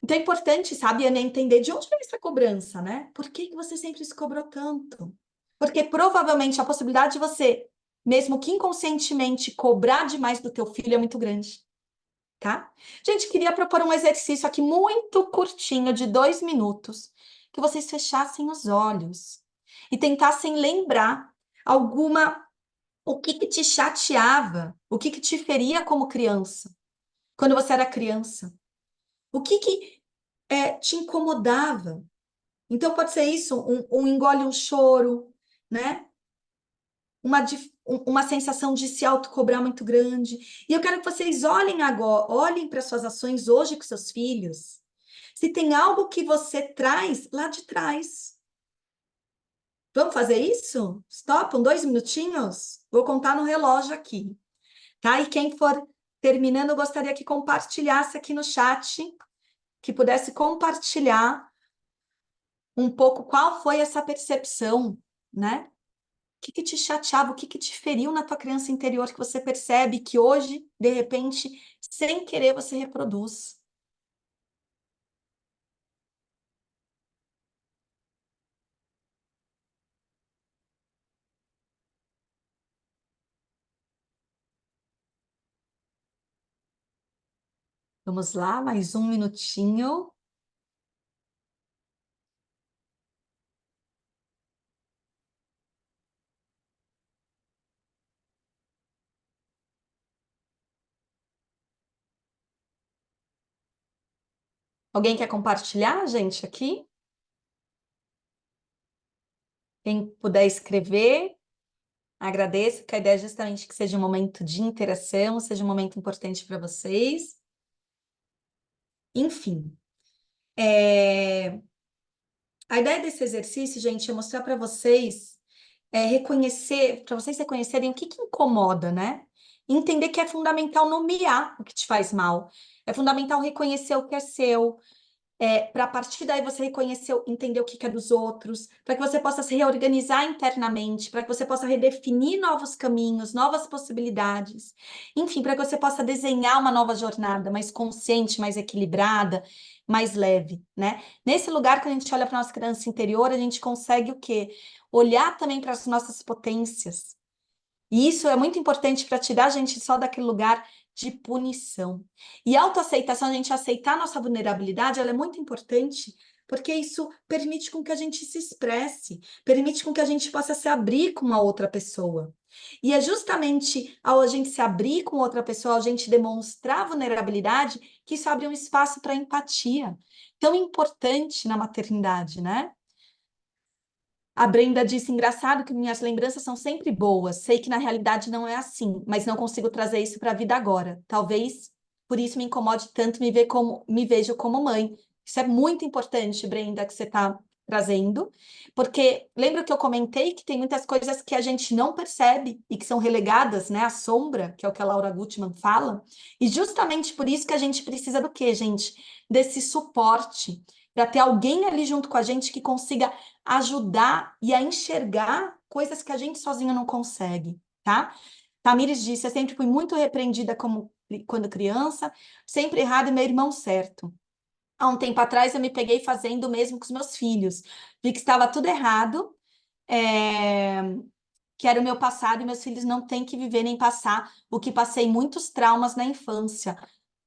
Então é importante, sabe, Yânia, entender de onde vem essa cobrança, né? Por que que você sempre se cobrou tanto? Porque provavelmente a possibilidade de você, mesmo que inconscientemente, cobrar demais do teu filho é muito grande, tá? Gente, queria propor um exercício aqui muito curtinho, de 2 minutos, que vocês fechassem os olhos e tentassem lembrar o que que te chateava, o que que te feria como criança, quando você era criança. O que que te incomodava? Então, pode ser isso, um engole um choro, né? Uma sensação de se autocobrar muito grande. E eu quero que vocês olhem agora, olhem para suas ações hoje com seus filhos. Se tem algo que você traz lá de trás. Vamos fazer isso? Stopam 2 minutinhos? Vou contar no relógio aqui, tá? E quem for terminando, eu gostaria que compartilhasse aqui no chat, que pudesse compartilhar um pouco qual foi essa percepção, né? O que que te chateava, o que que te feriu na tua criança interior que você percebe que hoje, de repente, sem querer, você reproduz. Vamos lá, mais um minutinho. Alguém quer compartilhar, gente, aqui? Quem puder escrever, agradeço, que a ideia é justamente que seja um momento de interação, seja um momento importante para vocês. Enfim, a ideia desse exercício, gente, é mostrar para vocês, reconhecer, para vocês reconhecerem o que que incomoda, né? Entender que é fundamental nomear o que te faz mal. É fundamental reconhecer o que é seu, para a partir daí você reconhecer, entender o que que é dos outros, para que você possa se reorganizar internamente, para que você possa redefinir novos caminhos, novas possibilidades, enfim, para que você possa desenhar uma nova jornada mais consciente, mais equilibrada, mais leve, né? Nesse lugar, quando a gente olha para a nossa criança interior, a gente consegue o quê? Olhar também para as nossas potências, e isso é muito importante para tirar a gente só daquele lugar de punição. E a autoaceitação, a gente aceitar a nossa vulnerabilidade, ela é muito importante, porque isso permite com que a gente se expresse, permite com que a gente possa se abrir com uma outra pessoa. E é justamente ao a gente se abrir com outra pessoa, ao a gente demonstrar vulnerabilidade, que isso abre um espaço para empatia. Tão importante na maternidade, né? A Brenda disse, engraçado que minhas lembranças são sempre boas. Sei que na realidade não é assim, mas não consigo trazer isso para a vida agora. Talvez por isso me incomode tanto me vejo como mãe. Isso é muito importante, Brenda, que você está trazendo, porque lembra que eu comentei que tem muitas coisas que a gente não percebe e que são relegadas, né, à sombra, que é o que a Laura Gutman fala, e justamente por isso que a gente precisa do quê, gente? Desse suporte, para ter alguém ali junto com a gente que consiga ajudar e a enxergar coisas que a gente sozinho não consegue, tá? Tamires disse, eu sempre fui muito repreendida quando criança, sempre errada e meu irmão certo. Há um tempo atrás eu me peguei fazendo o mesmo com os meus filhos. Vi que estava tudo errado, é, que era o meu passado e meus filhos não têm que viver nem passar o que passei muitos traumas na infância.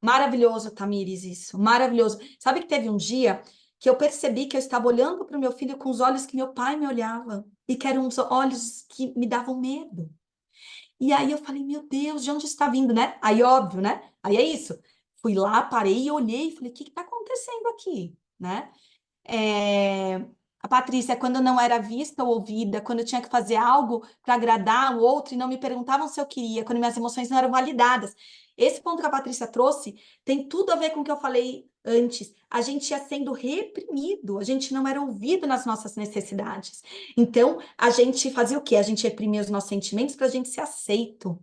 Maravilhoso, Tamires, isso, maravilhoso. Sabe que teve um dia que eu percebi que eu estava olhando para o meu filho com os olhos que meu pai me olhava e que eram os olhos que me davam medo. E aí eu falei, meu Deus, de onde está vindo, né? Aí, óbvio, né? Aí é isso. Fui lá, parei e olhei e falei, o que está acontecendo aqui, né? É, a Patrícia, quando eu não era vista ou ouvida, quando eu tinha que fazer algo para agradar o outro e não me perguntavam se eu queria, quando minhas emoções não eram validadas. Esse ponto que a Patrícia trouxe tem tudo a ver com o que eu falei antes. A gente ia sendo reprimido, a gente não era ouvido nas nossas necessidades. Então, a gente fazia o quê? A gente reprimia os nossos sentimentos para a gente ser aceito.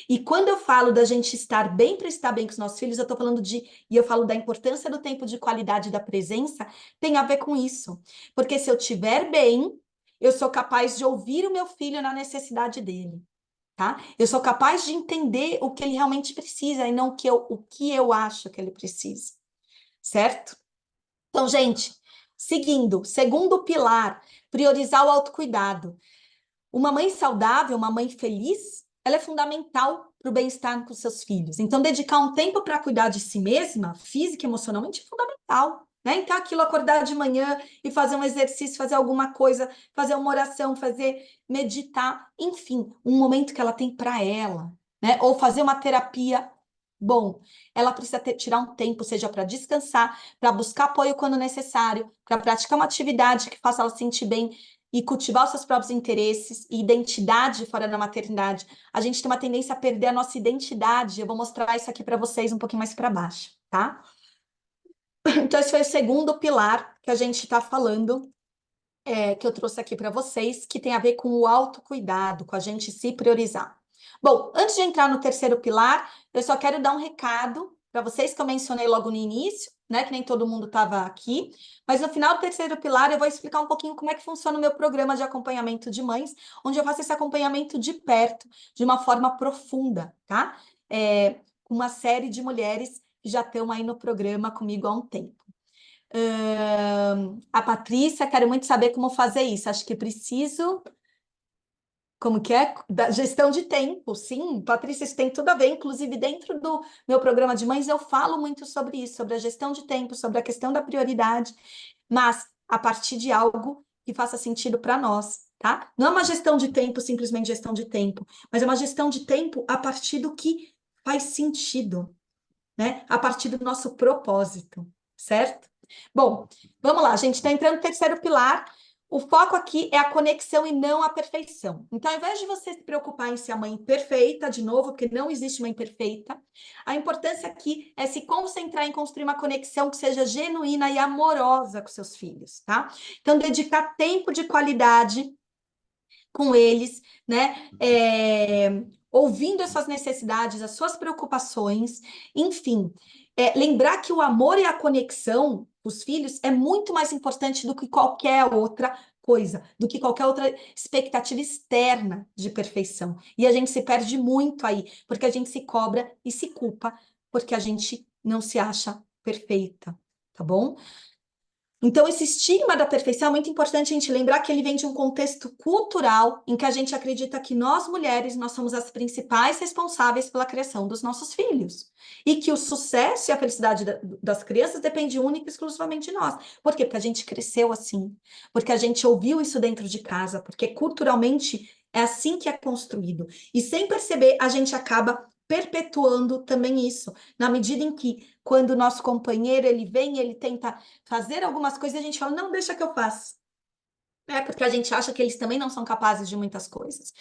E quando eu falo da gente estar bem para estar bem com os nossos filhos, eu estou falando e eu falo da importância do tempo de qualidade da presença, tem a ver com isso. Porque se eu estiver bem, eu sou capaz de ouvir o meu filho na necessidade dele, tá? Eu sou capaz de entender o que ele realmente precisa e não o que eu acho que ele precisa, certo? Então, gente, seguindo, segundo pilar, priorizar o autocuidado. Uma mãe saudável, uma mãe feliz, ela é fundamental para o bem-estar com seus filhos. Então, dedicar um tempo para cuidar de si mesma, física e emocionalmente, é fundamental. Né? Então, aquilo acordar de manhã e fazer um exercício, fazer alguma coisa, fazer uma oração, fazer meditar, enfim, um momento que ela tem para ela, né? Ou fazer uma terapia Bom, ela precisa tirar um tempo, seja para descansar, para buscar apoio quando necessário, para praticar uma atividade que faça ela se sentir bem e cultivar os seus próprios interesses e identidade fora da maternidade. A gente tem uma tendência a perder a nossa identidade. Eu vou mostrar isso aqui para vocês um pouquinho mais para baixo, tá? Então, esse foi o segundo pilar que a gente está falando, que eu trouxe aqui para vocês, que tem a ver com o autocuidado, com a gente se priorizar. Bom, antes de entrar no terceiro pilar, eu só quero dar um recado para vocês que eu mencionei logo no início, né? Que nem todo mundo estava aqui, mas no final do terceiro pilar eu vou explicar um pouquinho como é que funciona o meu programa de acompanhamento de mães, onde eu faço esse acompanhamento de perto, de uma forma profunda, tá? Com uma série de mulheres que já estão aí no programa comigo há um tempo. A Patrícia, quero muito saber como fazer isso. Acho que preciso. Como que é? Da gestão de tempo, sim, Patrícia, isso tem tudo a ver. Inclusive, dentro do meu programa de mães, eu falo muito sobre isso, sobre a gestão de tempo, sobre a questão da prioridade, mas a partir de algo que faça sentido para nós, tá? Não é uma gestão de tempo, simplesmente gestão de tempo, mas é uma gestão de tempo a partir do que faz sentido, né? A partir do nosso propósito, certo? Bom, vamos lá, a gente está entrando no terceiro pilar. O foco aqui é a conexão e não a perfeição. Então, ao invés de você se preocupar em ser a mãe perfeita, de novo, porque não existe mãe perfeita, a importância aqui é se concentrar em construir uma conexão que seja genuína e amorosa com seus filhos, tá? Então, dedicar tempo de qualidade com eles, né? Ouvindo as suas necessidades, as suas preocupações, enfim. Lembrar que o amor e a conexão dos filhos é muito mais importante do que qualquer outra coisa, do que qualquer outra expectativa externa de perfeição. E a gente se perde muito aí, porque a gente se cobra e se culpa, porque a gente não se acha perfeita, tá bom? Então, esse estigma da perfeição é muito importante a gente lembrar que ele vem de um contexto cultural em que a gente acredita que nós, mulheres, nós somos as principais responsáveis pela criação dos nossos filhos. E que o sucesso e a felicidade das crianças depende única e exclusivamente de nós. Por quê? Porque a gente cresceu assim, porque a gente ouviu isso dentro de casa, porque culturalmente é assim que é construído. E sem perceber, a gente acaba perpetuando também isso, na medida em que, quando o nosso companheiro ele vem, ele tenta fazer algumas coisas, a gente fala, não, deixa que eu faço. Porque a gente acha que eles também não são capazes de muitas coisas.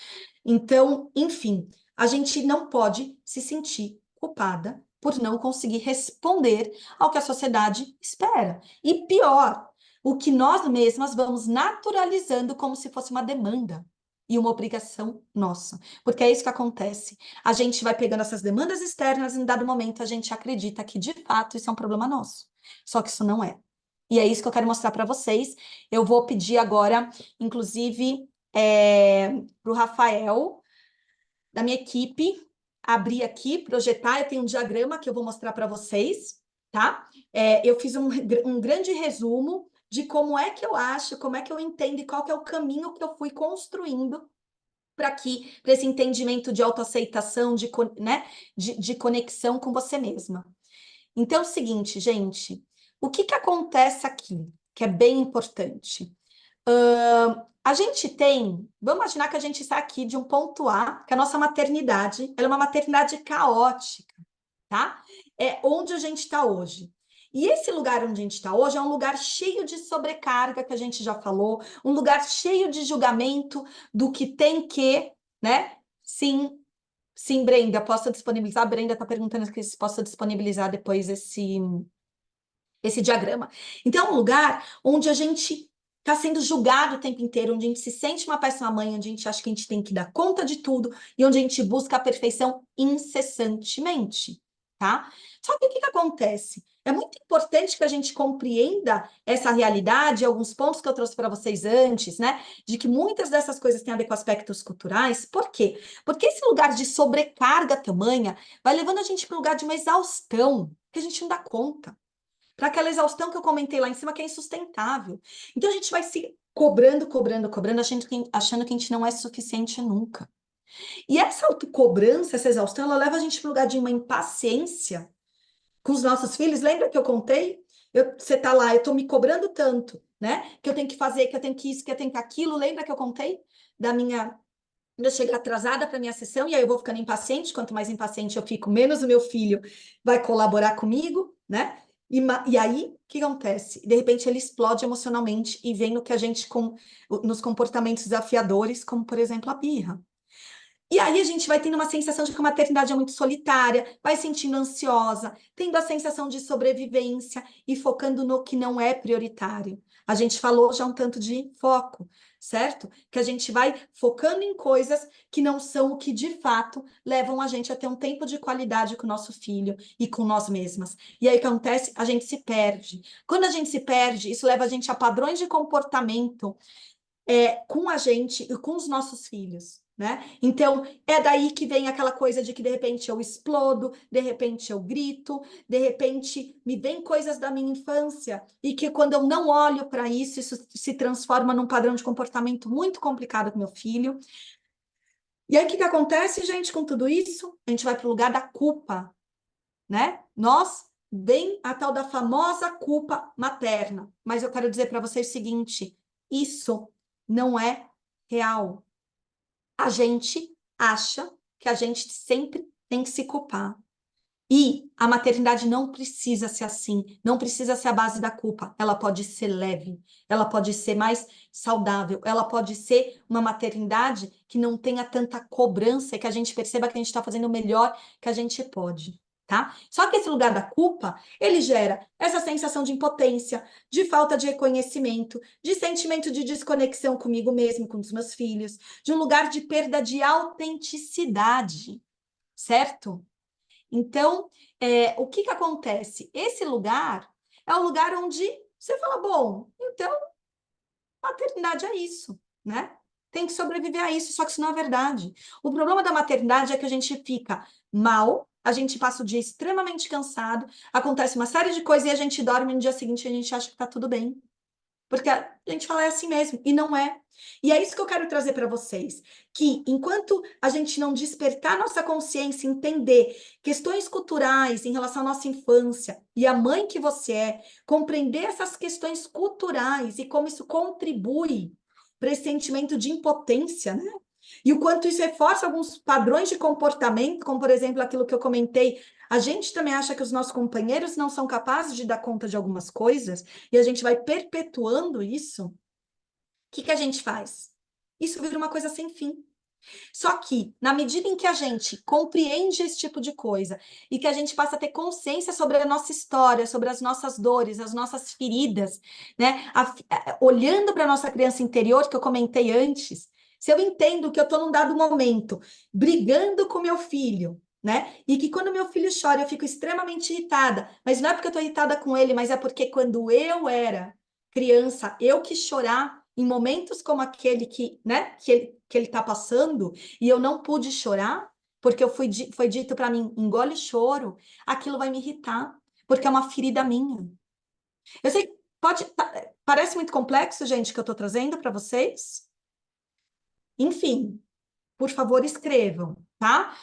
Então, enfim, a gente não pode se sentir culpada por não conseguir responder ao que a sociedade espera. E pior, o que nós mesmas vamos naturalizando como se fosse uma demanda e uma obrigação nossa. Porque é isso que acontece. A gente vai pegando essas demandas externas e em dado momento a gente acredita que de fato isso é um problema nosso. Só que isso não é. E é isso que eu quero mostrar para vocês. Eu vou pedir agora, inclusive, para o Rafael, da minha equipe, abrir aqui, projetar. Eu tenho um diagrama que eu vou mostrar para vocês, tá? Eu fiz um grande resumo de como é que eu acho, como é que eu entendo e qual que é o caminho que eu fui construindo para esse entendimento de autoaceitação, né, de conexão com você mesma. Então, é o seguinte, gente, o que acontece aqui, que é bem importante? A gente tem, vamos imaginar que a gente está aqui de um ponto A, que a nossa maternidade, ela é uma maternidade caótica, tá? É onde a gente está hoje. E esse lugar onde a gente está hoje é um lugar cheio de sobrecarga, que a gente já falou, um lugar cheio de julgamento do que tem que, né? Sim, sim, Brenda, posso disponibilizar? A Brenda está perguntando se posso disponibilizar depois esse diagrama. Então, é um lugar onde a gente está sendo julgado o tempo inteiro, onde a gente se sente uma péssima mãe, onde a gente acha que a gente tem que dar conta de tudo e onde a gente busca a perfeição incessantemente, tá? Só que o que acontece? É muito importante que a gente compreenda essa realidade, alguns pontos que eu trouxe para vocês antes, né? De que muitas dessas coisas têm a ver com aspectos culturais. Por quê? Porque esse lugar de sobrecarga tamanha vai levando a gente para o lugar de uma exaustão que a gente não dá conta, para aquela exaustão que eu comentei lá em cima, que é insustentável. Então a gente vai se cobrando, cobrando, cobrando, achando que a gente não é suficiente nunca. E essa autocobrança, essa exaustão, ela leva a gente para o lugar de uma impaciência com os nossos filhos. Lembra que eu contei? Você tá lá, eu tô me cobrando tanto, né? Que eu tenho que fazer, que eu tenho que isso, que eu tenho que aquilo. Lembra que eu contei da minha quando eu chegar atrasada para minha sessão, e aí eu vou ficando impaciente, quanto mais impaciente eu fico, menos o meu filho vai colaborar comigo, né? E aí, o que acontece? De repente ele explode emocionalmente e vem no que a gente, nos comportamentos desafiadores, como por exemplo a birra. E aí a gente vai tendo uma sensação de que a maternidade é muito solitária, vai sentindo ansiosa, tendo a sensação de sobrevivência e focando no que não é prioritário. A gente falou já um tanto de foco, certo? Que a gente vai focando em coisas que não são o que de fato levam a gente a ter um tempo de qualidade com o nosso filho e com nós mesmas. E aí o que acontece? A gente se perde. Quando a gente se perde, isso leva a gente a padrões de comportamento com a gente e com os nossos filhos, né? Então, é daí que vem aquela coisa de que de repente eu explodo, de repente eu grito, de repente me vem coisas da minha infância e que quando eu não olho para isso, isso se transforma num padrão de comportamento muito complicado com meu filho. E aí, o que que acontece, gente, com tudo isso? A gente vai para o lugar da culpa, né? Nós vem a tal da famosa culpa materna. Mas eu quero dizer para vocês o seguinte: isso não é real. A gente acha que a gente sempre tem que se culpar. E a maternidade não precisa ser assim, não precisa ser a base da culpa. Ela pode ser leve, ela pode ser mais saudável, ela pode ser uma maternidade que não tenha tanta cobrança e que a gente perceba que a gente está fazendo o melhor que a gente pode. Tá? Só que esse lugar da culpa, ele gera essa sensação de impotência, de falta de reconhecimento, de sentimento de desconexão comigo mesmo, com os meus filhos, de um lugar de perda de autenticidade, certo? Então, o que que acontece? Esse lugar é o lugar onde você fala, bom, então, maternidade é isso, né? Tem que sobreviver a isso, só que isso não é verdade. O problema da maternidade é que a gente fica mal, a gente passa o dia extremamente cansado, acontece uma série de coisas e a gente dorme no dia seguinte e a gente acha que tá tudo bem. Porque a gente fala é assim mesmo, e não é. E é isso que eu quero trazer para vocês, que enquanto a gente não despertar nossa consciência, entender questões culturais em relação à nossa infância e a mãe que você é, compreender essas questões culturais e como isso contribui para esse sentimento de impotência, né? E o quanto isso reforça alguns padrões de comportamento, como por exemplo aquilo que eu comentei, a gente também acha que os nossos companheiros não são capazes de dar conta de algumas coisas, e a gente vai perpetuando isso. O que que a gente faz? Isso vira uma coisa sem fim. Só que, na medida em que a gente compreende esse tipo de coisa e que a gente passa a ter consciência sobre a nossa história, sobre as nossas dores, as nossas feridas, né? Olhando para a nossa criança interior, que eu comentei antes, se eu entendo que eu estou num dado momento brigando com meu filho, né? E que quando meu filho chora eu fico extremamente irritada, mas não é porque eu estou irritada com ele, mas é porque quando eu era criança, eu quis chorar em momentos como aquele que, né, que ele está passando, e eu não pude chorar, porque foi dito para mim, engole choro, aquilo vai me irritar, porque é uma ferida minha. Eu sei, parece muito complexo, gente, que eu estou trazendo para vocês. Enfim, por favor, escrevam, tá?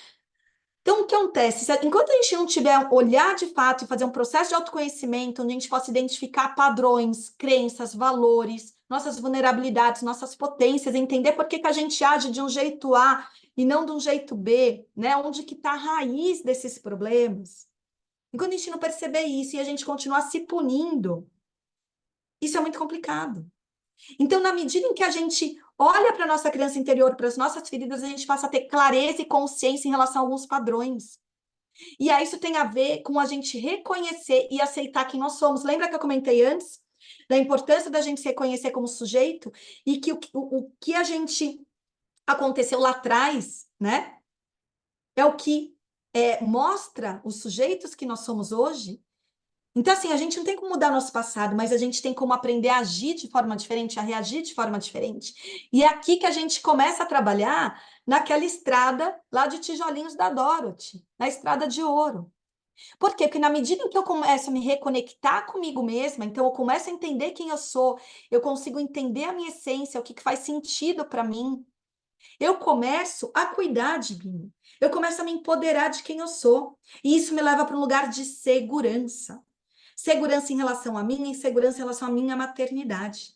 Então, o que acontece? Enquanto a gente não tiver olhar de fato e fazer um processo de autoconhecimento, onde a gente possa identificar padrões, crenças, valores, nossas vulnerabilidades, nossas potências, entender por que que a gente age de um jeito A e não de um jeito B, né? Onde que está a raiz desses problemas? Enquanto a gente não perceber isso e a gente continuar se punindo, isso é muito complicado. Então, na medida em que a gente olha para a nossa criança interior, para as nossas feridas, a gente passa a ter clareza e consciência em relação a alguns padrões. E aí isso tem a ver com a gente reconhecer e aceitar quem nós somos. Lembra que eu comentei antes da importância da gente se reconhecer como sujeito e que o que a gente aconteceu lá atrás, né, é o que mostra os sujeitos que nós somos hoje. Então, assim, a gente não tem como mudar nosso passado, mas a gente tem como aprender a agir de forma diferente, a reagir de forma diferente. E é aqui que a gente começa a trabalhar naquela estrada lá de tijolinhos da Dorothy, na estrada de ouro. Por quê? Porque na medida em que eu começo a me reconectar comigo mesma, então eu começo a entender quem eu sou, eu consigo entender a minha essência, o que que faz sentido para mim, eu começo a cuidar de mim, eu começo a me empoderar de quem eu sou. E isso me leva para um lugar de segurança. Segurança em relação a mim e segurança em relação à minha maternidade.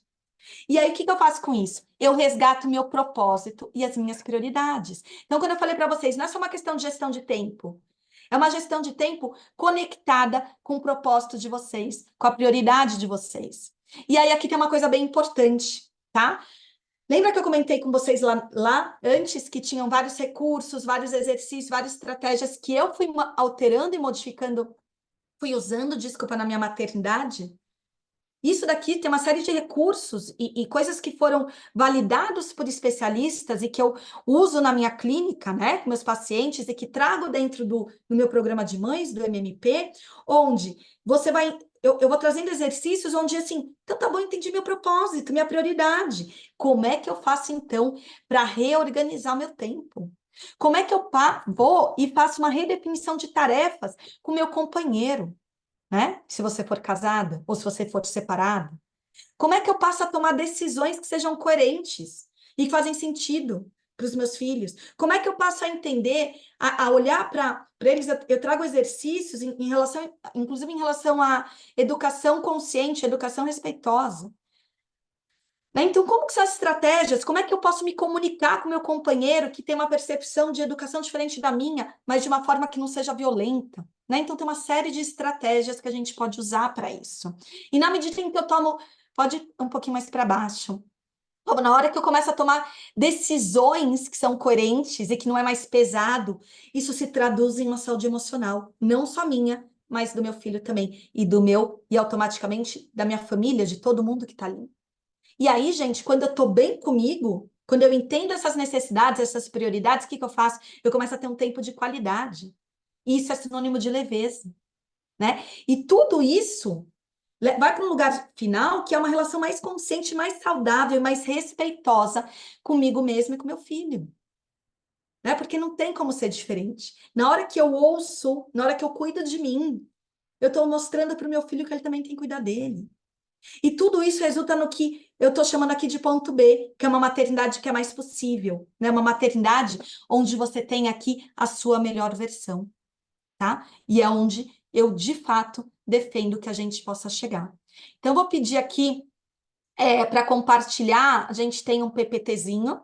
E aí, o que que eu faço com isso? Eu resgato meu propósito e as minhas prioridades. Então, quando eu falei para vocês, não é só uma questão de gestão de tempo. É uma gestão de tempo conectada com o propósito de vocês, com a prioridade de vocês. E aí, aqui tem uma coisa bem importante, tá? Lembra que eu comentei com vocês lá antes que tinham vários recursos, vários exercícios, várias estratégias que eu fui alterando e modificando, fui usando, desculpa, na minha maternidade? Isso daqui tem uma série de recursos e coisas que foram validados por especialistas e que eu uso na minha clínica, né, com meus pacientes e que trago dentro do meu programa de mães, do MMP, onde você vai. Eu vou trazendo exercícios onde, assim, então tá bom, entendi meu propósito, minha prioridade. Como é que eu faço, então, para reorganizar o meu tempo? Como é que eu vou e faço uma redefinição de tarefas com meu companheiro? Né? Se você for casada ou se você for separado. Como é que eu passo a tomar decisões que sejam coerentes e que fazem sentido para os meus filhos? Como é que eu passo a entender, a olhar para eles? Eu trago exercícios em relação, inclusive em relação à educação consciente, educação respeitosa. Né? Então, como que são as estratégias? Como é que eu posso me comunicar com meu companheiro que tem uma percepção de educação diferente da minha, mas de uma forma que não seja violenta? Né? Então, tem uma série de estratégias que a gente pode usar para isso. E na medida em que eu tomo, pode ir um pouquinho mais para baixo. Na hora que eu começo a tomar decisões que são coerentes e que não é mais pesado, isso se traduz em uma saúde emocional, não só minha, mas do meu filho também, e do meu, e automaticamente da minha família, de todo mundo que está ali. E aí, gente, quando eu tô bem comigo, quando eu entendo essas necessidades, essas prioridades, o que que eu faço? Eu começo a ter um tempo de qualidade. E isso é sinônimo de leveza, né? E tudo isso vai para um lugar final que é uma relação mais consciente, mais saudável, mais respeitosa comigo mesmo e com meu filho, né? Porque não tem como ser diferente. Na hora que eu ouço, na hora que eu cuido de mim, eu estou mostrando para o meu filho que ele também tem que cuidar dele. E tudo isso resulta no que eu estou chamando aqui de ponto B, que é uma maternidade que é mais possível, né? Uma maternidade onde você tem aqui a sua melhor versão, tá? E é onde eu, de fato, defendo que a gente possa chegar. Então, eu vou pedir aqui para compartilhar, a gente tem um PPTzinho,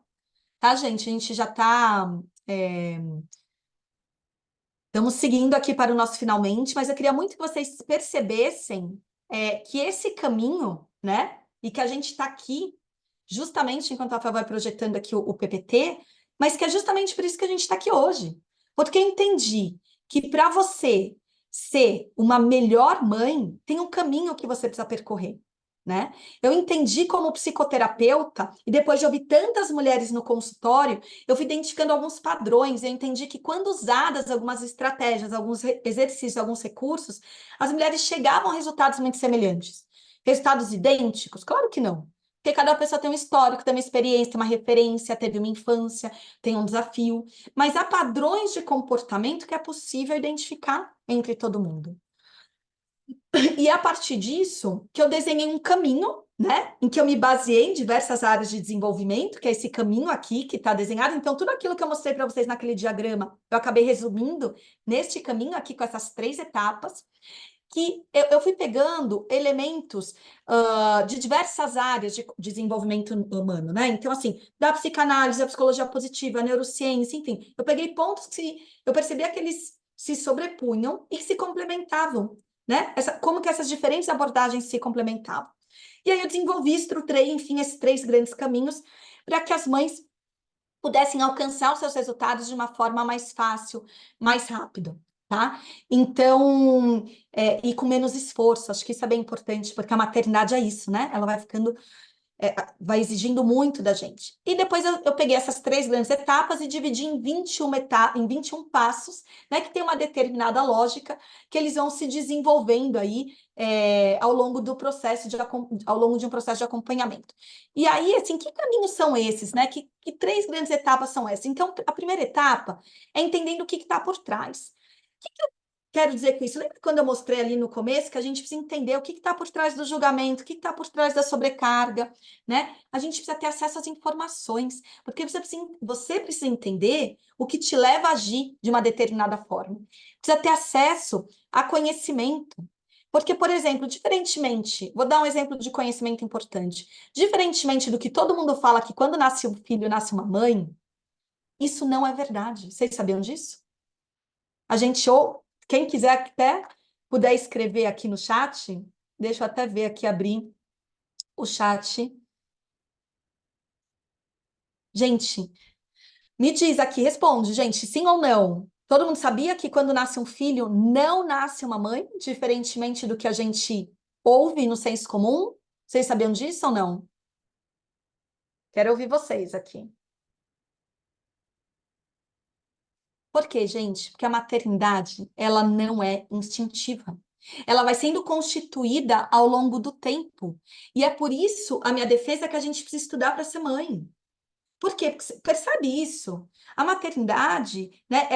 tá, gente? A gente já está. Estamos seguindo aqui para o nosso finalmente, mas eu queria muito que vocês percebessem que esse caminho, né? E que a gente está aqui justamente enquanto a Rafa vai projetando aqui o PPT, mas que é justamente por isso que a gente está aqui hoje. Porque eu entendi que para você ser uma melhor mãe, tem um caminho que você precisa percorrer, né? Eu entendi como psicoterapeuta, e depois de ouvir tantas mulheres no consultório, eu fui identificando alguns padrões, eu entendi que quando usadas algumas estratégias, alguns exercícios, alguns recursos, as mulheres chegavam a resultados muito semelhantes. Resultados idênticos? Claro que não. Porque cada pessoa tem um histórico, tem uma experiência, tem uma referência, teve uma infância, tem um desafio. Mas há padrões de comportamento que é possível identificar entre todo mundo. E a partir disso, que eu desenhei um caminho, né? Em que eu me baseei em diversas áreas de desenvolvimento, que é esse caminho aqui que está desenhado. Então, tudo aquilo que eu mostrei para vocês naquele diagrama, eu acabei resumindo neste caminho aqui, com essas 3 etapas que eu fui pegando elementos de diversas áreas de desenvolvimento humano, né? Então, assim, da psicanálise, da psicologia positiva, a neurociência, enfim, eu peguei pontos que eu percebia que eles se sobrepunham e se complementavam, né? Como que essas diferentes abordagens se complementavam. E aí eu desenvolvi, estruturei, enfim, esses 3 grandes caminhos para que as mães pudessem alcançar os seus resultados de uma forma mais fácil, mais rápido, tá? Então, e com menos esforço, acho que isso é bem importante, porque a maternidade é isso, né? Ela vai ficando vai exigindo muito da gente. E depois eu peguei essas 3 grandes etapas e dividi em 21 em 21 passos, né, que tem uma determinada lógica, que eles vão se desenvolvendo aí ao longo do processo ao longo de um processo de acompanhamento. E aí, assim, que caminhos são esses, né? Que 3 grandes etapas são essas? Então, a primeira etapa é entendendo o que está por trás. O que eu quero dizer com isso? Lembra quando eu mostrei ali no começo que a gente precisa entender o que está por trás do julgamento, o que está por trás da sobrecarga, né? A gente precisa ter acesso às informações, porque você precisa entender o que te leva a agir de uma determinada forma. Precisa ter acesso a conhecimento. Porque, por exemplo, diferentemente, vou dar um exemplo de conhecimento importante. Diferentemente do que todo mundo fala que quando nasce um filho, nasce uma mãe, isso não é verdade. Vocês sabiam disso? A gente, ou quem quiser até puder escrever aqui no chat, deixa eu até ver aqui, abrir o chat. Gente, me diz aqui, responde, gente, sim ou não? Todo mundo sabia que quando nasce um filho, não nasce uma mãe, diferentemente do que a gente ouve no senso comum? Vocês sabiam disso ou não? Quero ouvir vocês aqui. Por quê, gente? Porque a maternidade, ela não é instintiva. Ela vai sendo constituída ao longo do tempo. E é por isso a minha defesa é que a gente precisa estudar para ser mãe. Por quê? Porque você percebe isso. A maternidade, né,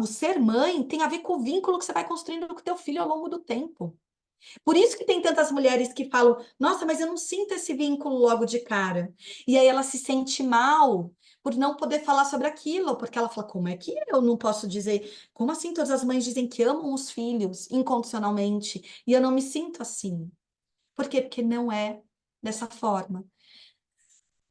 o ser mãe tem a ver com o vínculo que você vai construindo com o teu filho ao longo do tempo. Por isso que tem tantas mulheres que falam, nossa, mas eu não sinto esse vínculo logo de cara. E aí ela se sente mal por não poder falar sobre aquilo, porque ela fala, como é que eu não posso dizer? Como assim todas as mães dizem que amam os filhos incondicionalmente e eu não me sinto assim? Por quê? Porque não é dessa forma.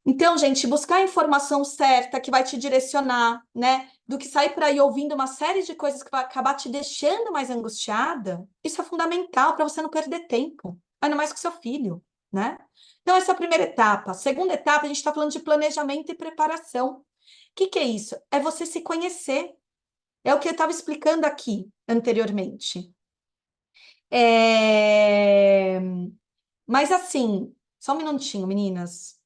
Então, gente, buscar a informação certa que vai te direcionar, né? Do que sair por aí ouvindo uma série de coisas que vai acabar te deixando mais angustiada, isso é fundamental para você não perder tempo, ainda mais com seu filho, né? Então, essa é a primeira etapa. Segunda etapa, a gente está falando de planejamento e preparação. O que é isso? É você se conhecer. É o que eu estava explicando aqui anteriormente. É... Mas assim, só um minutinho, meninas.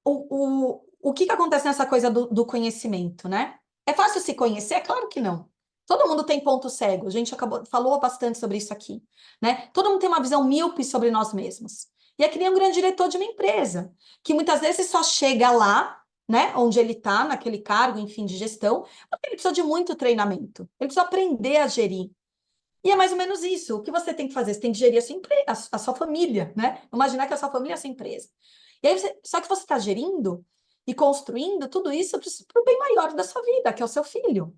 O que acontece nessa coisa do conhecimento, né? É fácil se conhecer? É claro que não. Todo mundo tem ponto cego. A gente falou bastante sobre isso aqui, né? Todo mundo tem uma visão míope sobre nós mesmos. E é que nem um grande diretor de uma empresa, que muitas vezes só chega lá, né, onde ele está, naquele cargo, enfim, de gestão, porque ele precisa de muito treinamento. Ele precisa aprender a gerir. E é mais ou menos isso. O que você tem que fazer? Você tem que gerir a sua empresa, a sua família, né? Imaginar que a sua família é a sua empresa. E aí só que você está gerindo e construindo tudo isso para o bem maior da sua vida, que é o seu filho.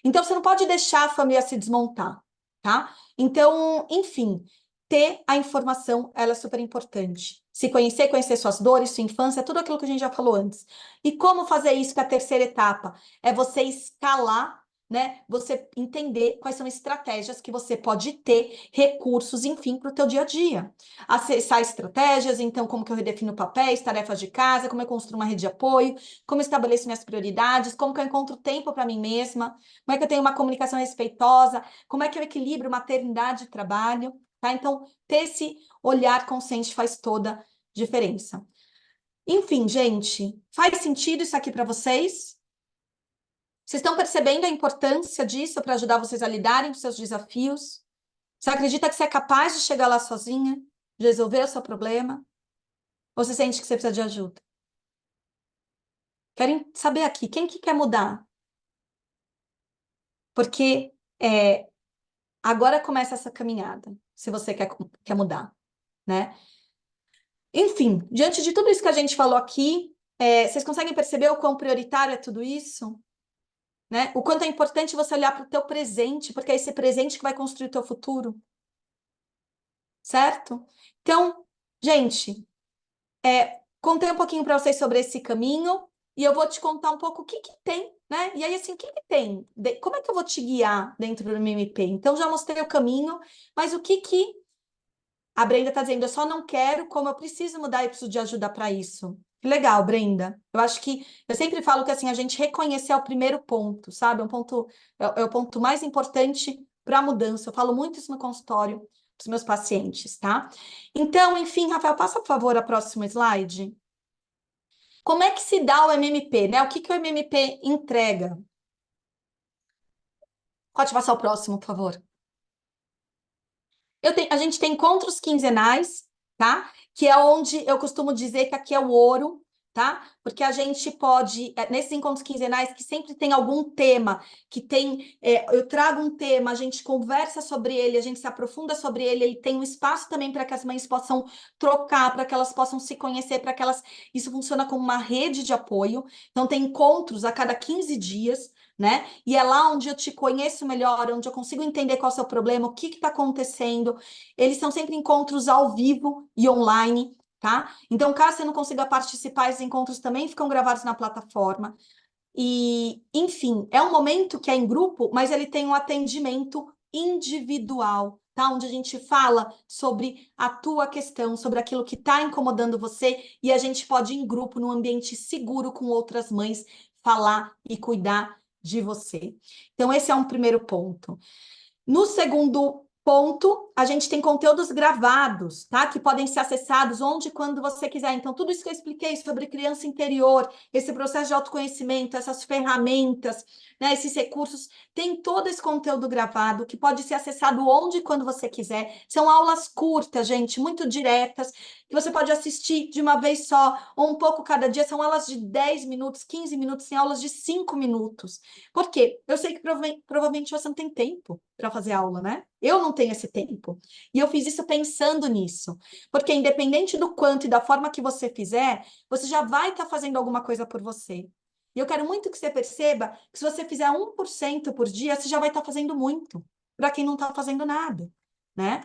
Então você não pode deixar a família se desmontar, tá? Então, enfim, ter a informação, ela é super importante. Se conhecer, conhecer suas dores, sua infância, tudo aquilo que a gente já falou antes. E como fazer isso, que é a terceira etapa? É você escalar, né? Você entender quais são estratégias que você pode ter, recursos, enfim, para o teu dia a dia. Acessar estratégias, então, como que eu redefino papéis, tarefas de casa, como eu construo uma rede de apoio, como eu estabeleço minhas prioridades, como que eu encontro tempo para mim mesma, como é que eu tenho uma comunicação respeitosa, como é que eu equilibro maternidade e trabalho, tá? Então, ter esse olhar consciente faz toda a diferença. Enfim, gente, faz sentido isso aqui para vocês? Vocês estão percebendo a importância disso para ajudar vocês a lidarem com seus desafios? Você acredita que você é capaz de chegar lá sozinha, de resolver o seu problema? Ou você sente que você precisa de ajuda? Querem saber aqui, quem que quer mudar? Porque agora começa essa caminhada, se você quer mudar, né? Enfim, diante de tudo isso que a gente falou aqui, vocês conseguem perceber o quão prioritário é tudo isso? Né? O quanto é importante você olhar para o teu presente, porque é esse presente que vai construir o teu futuro, certo? Então, gente, contei um pouquinho para vocês sobre esse caminho e eu vou te contar um pouco o que que tem, né? E aí, assim, o que que tem? Como é que eu vou te guiar dentro do MMP? Então, já mostrei o caminho, mas o que que a Brenda está dizendo, eu só não quero, como eu preciso mudar e preciso de ajuda para isso. Que legal, Brenda. Eu acho que eu sempre falo que assim, a gente reconhecer é o primeiro ponto, sabe? É o ponto mais importante para a mudança. Eu falo muito isso no consultório para os meus pacientes, tá? Então, enfim, Rafael, passa, por favor, a próxima slide. Como é que se dá o MMP, né? O que que o MMP entrega? Pode passar o próximo, por favor. A gente tem encontros quinzenais, tá? Que é onde eu costumo dizer que aqui é o ouro, tá? Porque a gente pode, nesses encontros quinzenais, que sempre tem algum tema, eu trago um tema, a gente conversa sobre ele, a gente se aprofunda sobre ele, ele tem um espaço também para que as mães possam trocar, para que elas possam se conhecer, isso funciona como uma rede de apoio. Então, tem encontros a cada 15 dias, né? E é lá onde eu te conheço melhor, onde eu consigo entender qual é o seu problema, o que está acontecendo. Eles são sempre encontros ao vivo e online, tá? Então, caso você não consiga participar, esses encontros também ficam gravados na plataforma. E, enfim, é um momento que é em grupo, mas ele tem um atendimento individual, tá? Onde a gente fala sobre a tua questão, sobre aquilo que está incomodando você, e a gente pode, em grupo, num ambiente seguro com outras mães, falar e cuidar de você. Então, esse é um primeiro ponto. No segundo ponto, a gente tem conteúdos gravados, tá? Que podem ser acessados onde e quando você quiser. Então, tudo isso que eu expliquei sobre criança interior, esse processo de autoconhecimento, essas ferramentas, né, esses recursos, tem todo esse conteúdo gravado que pode ser acessado onde e quando você quiser. São aulas curtas, gente, muito diretas, que você pode assistir de uma vez só, ou um pouco cada dia. São aulas de 10 minutos, 15 minutos, tem aulas de 5 minutos. Por quê? Eu sei que provavelmente você não tem tempo para fazer aula, né? Eu não tenho esse tempo. E eu fiz isso pensando nisso. Porque independente do quanto e da forma que você fizer, você já vai estar fazendo alguma coisa por você. E eu quero muito que você perceba que se você fizer 1% por dia, você já vai estar fazendo muito. Para quem não está fazendo nada, né?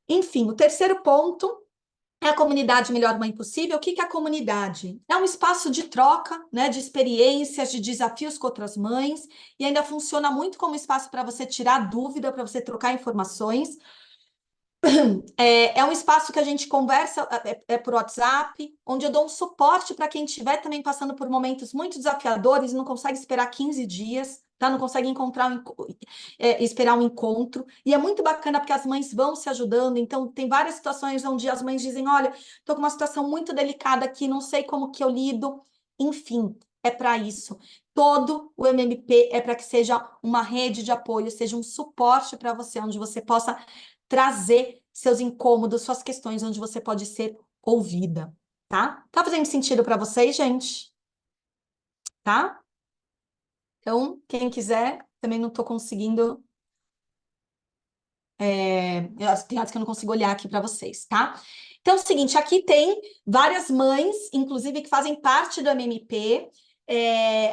Enfim, o terceiro ponto é a comunidade Melhor Mãe Possível. O que que é a comunidade? É um espaço de troca, né, de experiências, de desafios com outras mães, e ainda funciona muito como espaço para você tirar dúvida, para você trocar informações. É um espaço que a gente conversa por WhatsApp, onde eu dou um suporte para quem estiver também passando por momentos muito desafiadores e não consegue esperar 15 dias, tá? Não consegue esperar um encontro. E é muito bacana porque as mães vão se ajudando. Então, tem várias situações onde as mães dizem: olha, estou com uma situação muito delicada aqui, não sei como que eu lido. Enfim, é para isso. Todo o MMP é para que seja uma rede de apoio, seja um suporte para você, onde você possa trazer seus incômodos, suas questões, onde você pode ser ouvida, tá? Tá fazendo sentido para vocês, gente? Tá? Então, quem quiser, também não estou conseguindo. Tem horas que eu não consigo olhar aqui para vocês, tá? Então, é o seguinte, aqui tem várias mães, inclusive, que fazem parte do MMP.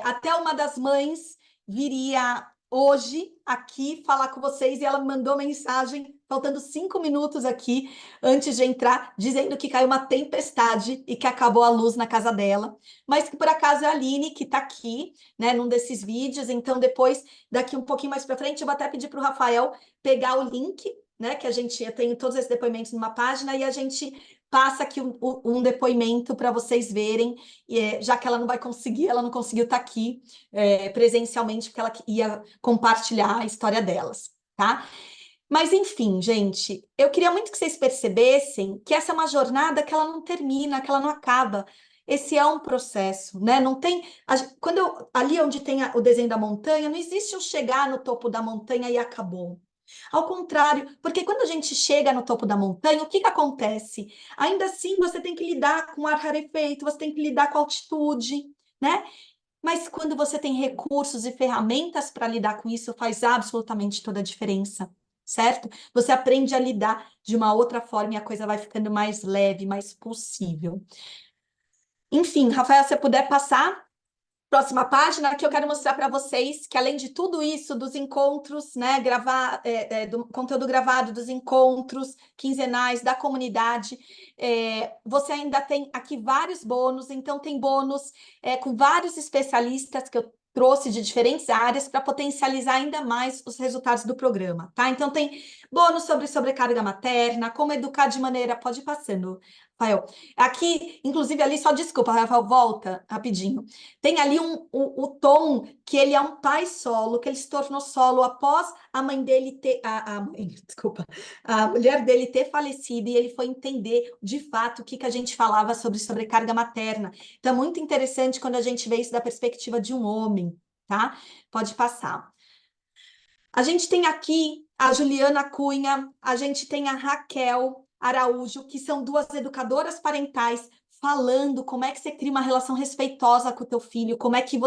Até uma das mães viria hoje aqui falar com vocês e ela me mandou mensagem, faltando 5 minutos aqui, antes de entrar, dizendo que caiu uma tempestade e que acabou a luz na casa dela. Mas que por acaso é a Aline que está aqui, né, num desses vídeos. Então, depois, daqui um pouquinho mais para frente, eu vou até pedir para o Rafael pegar o link, né, que a gente tem todos esses depoimentos numa página e a gente passa aqui um depoimento para vocês verem, já que ela não vai conseguir, ela não conseguiu estar aqui presencialmente, porque ela ia compartilhar a história delas, tá? Mas enfim, gente, eu queria muito que vocês percebessem que essa é uma jornada que ela não termina, que ela não acaba. Esse é um processo, né? Não tem. Ali onde tem o desenho da montanha, não existe eu chegar no topo da montanha e acabou. Ao contrário, porque quando a gente chega no topo da montanha, o que que acontece? Ainda assim, você tem que lidar com o ar rarefeito, você tem que lidar com a altitude, né? Mas quando você tem recursos e ferramentas para lidar com isso, faz absolutamente toda a diferença, certo? Você aprende a lidar de uma outra forma e a coisa vai ficando mais leve, mais possível. Enfim, Rafael, se você puder passar. Próxima página, que eu quero mostrar para vocês que, além de tudo isso, dos encontros, né, do conteúdo gravado, dos encontros quinzenais, da comunidade, você ainda tem aqui vários bônus. Então, tem bônus com vários especialistas que eu trouxe de diferentes áreas para potencializar ainda mais os resultados do programa, tá? Então, tem bônus sobre sobrecarga materna, como educar de maneira. Pode ir passando, Rafael. Aqui, inclusive, ali, só desculpa, Rafael, volta rapidinho. Tem ali o Tom, que ele é um pai solo, que ele se tornou solo após a mãe dele ter, desculpa, a mulher dele ter falecido, e ele foi entender de fato o que, que a gente falava sobre sobrecarga materna. Então, é muito interessante quando a gente vê isso da perspectiva de um homem, tá? Pode passar. A gente tem aqui a Juliana Cunha, a gente tem a Raquel Araújo, que são duas educadoras parentais falando como é que você cria uma relação respeitosa com o teu filho, como é que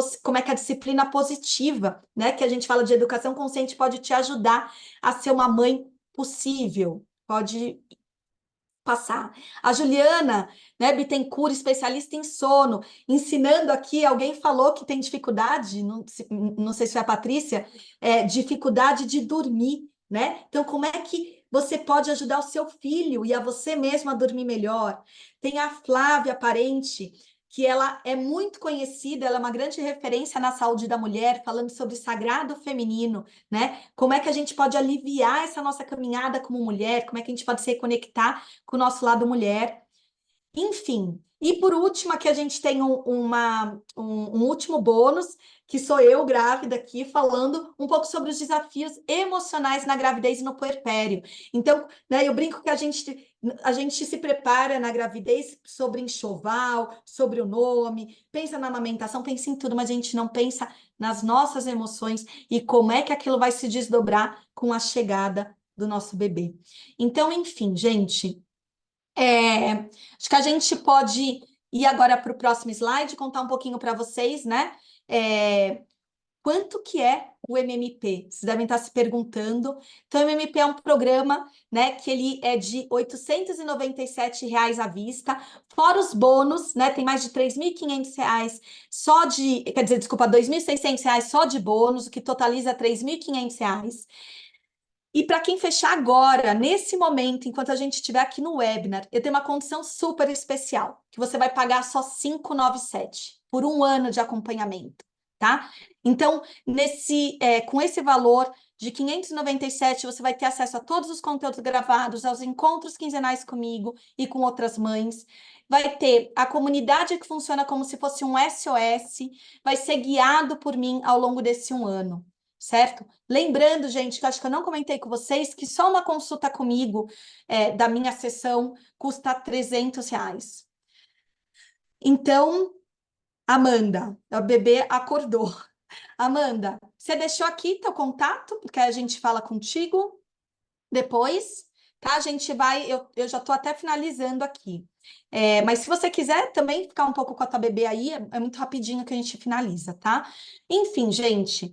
a disciplina positiva, né, que a gente fala de educação consciente, pode te ajudar a ser uma mãe possível. passar. A Juliana, né, Bittencourt, especialista em sono, ensinando aqui, alguém falou que tem dificuldade, não sei se foi a Patrícia, dificuldade de dormir, né? Então, como é que você pode ajudar o seu filho e a você mesmo a dormir melhor? Tem a Flávia Parente, que ela é muito conhecida, ela é uma grande referência na saúde da mulher, falando sobre sagrado feminino, né? Como é que a gente pode aliviar essa nossa caminhada como mulher, como é que a gente pode se reconectar com o nosso lado mulher. Enfim, e por último, aqui a gente tem um último bônus, que sou eu grávida aqui, falando um pouco sobre os desafios emocionais na gravidez e no puerpério. Então, né, eu brinco que a gente se prepara na gravidez sobre enxoval, sobre o nome, pensa na amamentação, pensa em tudo, mas a gente não pensa nas nossas emoções e como é que aquilo vai se desdobrar com a chegada do nosso bebê. Então, enfim, gente. Acho que a gente pode ir agora para o próximo slide, contar um pouquinho para vocês, né? Quanto que é o MMP? Vocês devem estar se perguntando. Então, o MMP é um programa, né, que ele é de R$ 897 à vista, fora os bônus, né? Tem mais de R$ 3.500 só de, quer dizer, desculpa, R$ 2.600 só de bônus, o que totaliza R$ 3.500. E para quem fechar agora, nesse momento, enquanto a gente estiver aqui no webinar, eu tenho uma condição super especial, que você vai pagar só R$ 597 por um ano de acompanhamento, tá? Então, com esse valor de 597, você vai ter acesso a todos os conteúdos gravados, aos encontros quinzenais comigo e com outras mães. Vai ter a comunidade que funciona como se fosse um SOS, vai ser guiado por mim ao longo desse um ano, certo? Lembrando, gente, que eu acho que eu não comentei com vocês, que só uma consulta comigo da minha sessão custa R$ 300. Então, Amanda, o bebê acordou. Amanda, você deixou aqui teu contato, porque a gente fala contigo depois, tá? A gente vai, eu já estou até finalizando aqui. Mas se você quiser também ficar um pouco com a tua bebê aí, é muito rapidinho que a gente finaliza, tá? Enfim, gente.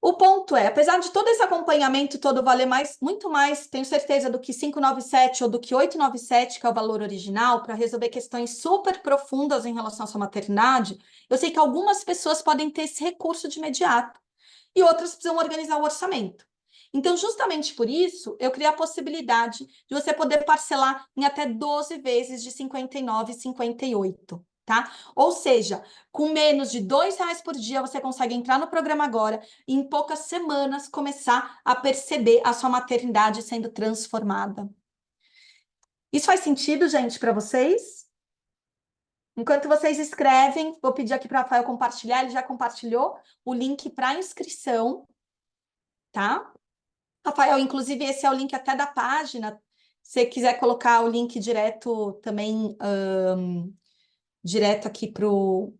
O ponto é, apesar de todo esse acompanhamento todo valer muito mais, tenho certeza, do que 597 ou do que 897, que é o valor original, para resolver questões super profundas em relação à sua maternidade, eu sei que algumas pessoas podem ter esse recurso de imediato e outras precisam organizar o orçamento. Então, justamente por isso, eu criei a possibilidade de você poder parcelar em até 12 vezes de R$ 59,58. Tá? Ou seja, com menos de R$ 2 por dia, você consegue entrar no programa agora e em poucas semanas começar a perceber a sua maternidade sendo transformada. Isso faz sentido, gente, para vocês? Enquanto vocês escrevem, vou pedir aqui para o Rafael compartilhar, ele já compartilhou o link para inscrição, tá? Rafael, inclusive, esse é o link até da página. Se você quiser colocar o link direto também, direto aqui pro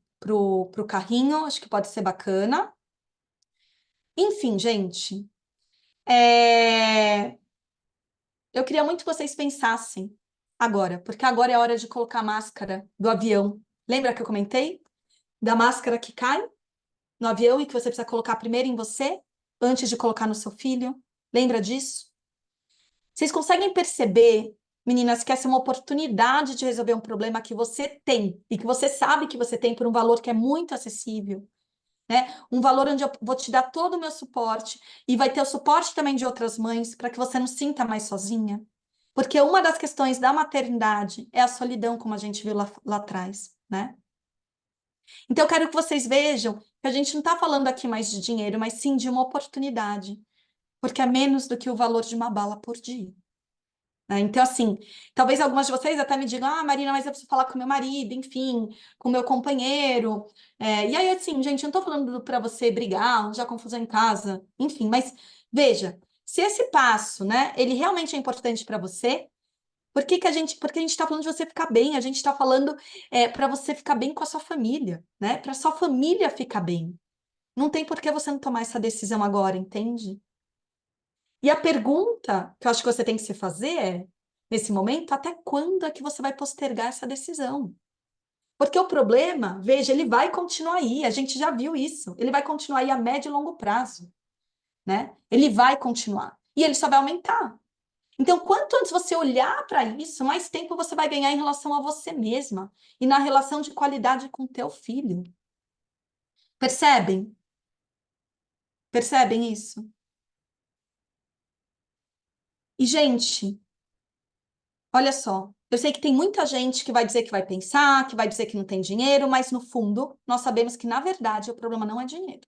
carrinho, acho que pode ser bacana. Enfim, gente, eu queria muito que vocês pensassem agora, porque agora é hora de colocar a máscara do avião. Lembra que eu comentei? Da máscara que cai no avião e que você precisa colocar primeiro em você, antes de colocar no seu filho? Lembra disso? Vocês conseguem perceber, meninas, que essa é uma oportunidade de resolver um problema que você tem e que você sabe que você tem por um valor que é muito acessível, né? Um valor onde eu vou te dar todo o meu suporte e vai ter o suporte também de outras mães para que você não sinta mais sozinha. Porque uma das questões da maternidade é a solidão, como a gente viu lá atrás, né? Então, eu quero que vocês vejam que a gente não está falando aqui mais de dinheiro, mas sim de uma oportunidade, porque é menos do que o valor de uma bala por dia. Né? Então, assim, talvez algumas de vocês até me digam, ah, Marina, mas eu preciso falar com meu marido, enfim, com meu companheiro. E aí, assim, gente, eu não tô falando para você brigar, arranjar confusão em casa, enfim, mas veja, se esse passo, né, ele realmente é importante para você, porque a gente está falando de você ficar bem, a gente está falando para você ficar bem com a sua família, né? Para sua família ficar bem. Não tem por que você não tomar essa decisão agora, entende? E a pergunta que eu acho que você tem que se fazer é, nesse momento, até quando é que você vai postergar essa decisão? Porque o problema, veja, ele vai continuar aí, a gente já viu isso, ele vai continuar aí a médio e longo prazo, né? Ele vai continuar, e ele só vai aumentar. Então, quanto antes você olhar para isso, mais tempo você vai ganhar em relação a você mesma e na relação de qualidade com teu filho. Percebem? Percebem isso? E, gente, olha só, eu sei que tem muita gente que vai dizer que vai pensar, que vai dizer que não tem dinheiro, mas no fundo, nós sabemos que, na verdade, o problema não é dinheiro,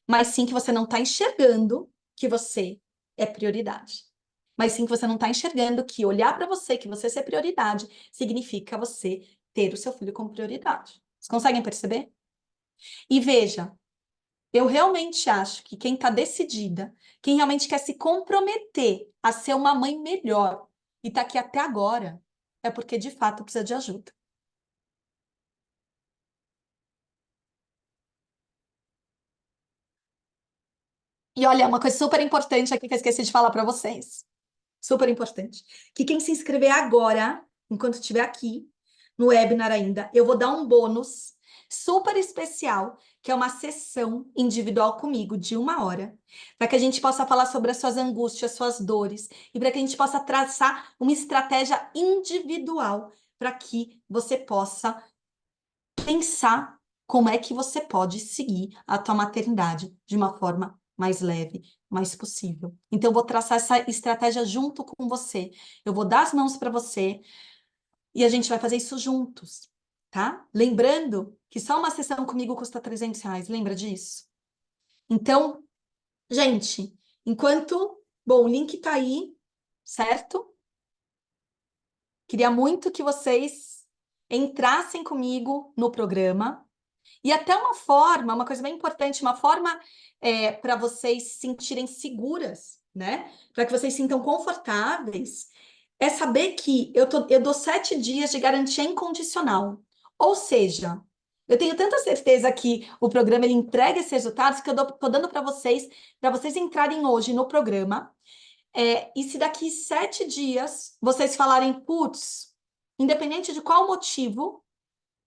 mas sim que você não está enxergando que você é prioridade. Mas sim que você não está enxergando que olhar para você, que você ser prioridade, significa você ter o seu filho como prioridade. Vocês conseguem perceber? E veja, eu realmente acho que quem está decidida, quem realmente quer se comprometer a ser uma mãe melhor e está aqui até agora, é porque de fato precisa de ajuda. E olha, uma coisa super importante aqui que eu esqueci de falar para vocês. Super importante. Que quem se inscrever agora, enquanto estiver aqui no webinar ainda, eu vou dar um bônus super especial, que é uma sessão individual comigo de 1 hora, para que a gente possa falar sobre as suas angústias, suas dores, e para que a gente possa traçar uma estratégia individual para que você possa pensar como é que você pode seguir a tua maternidade de uma forma mais leve, mais possível. Então, eu vou traçar essa estratégia junto com você. Eu vou dar as mãos para você e a gente vai fazer isso juntos, tá? Lembrando que só uma sessão comigo custa R$ 300. Lembra disso? Então, gente, enquanto... Bom, o link tá aí, certo? Queria muito que vocês entrassem comigo no programa. E até uma forma, uma coisa bem importante, uma forma para vocês se sentirem seguras, né? Para que vocês se sintam confortáveis, é saber que eu dou 7 dias de garantia incondicional. Ou seja, eu tenho tanta certeza que o programa ele entrega esses resultados que eu estou dando para vocês entrarem hoje no programa. E se daqui 7 dias vocês falarem, putz, independente de qual motivo,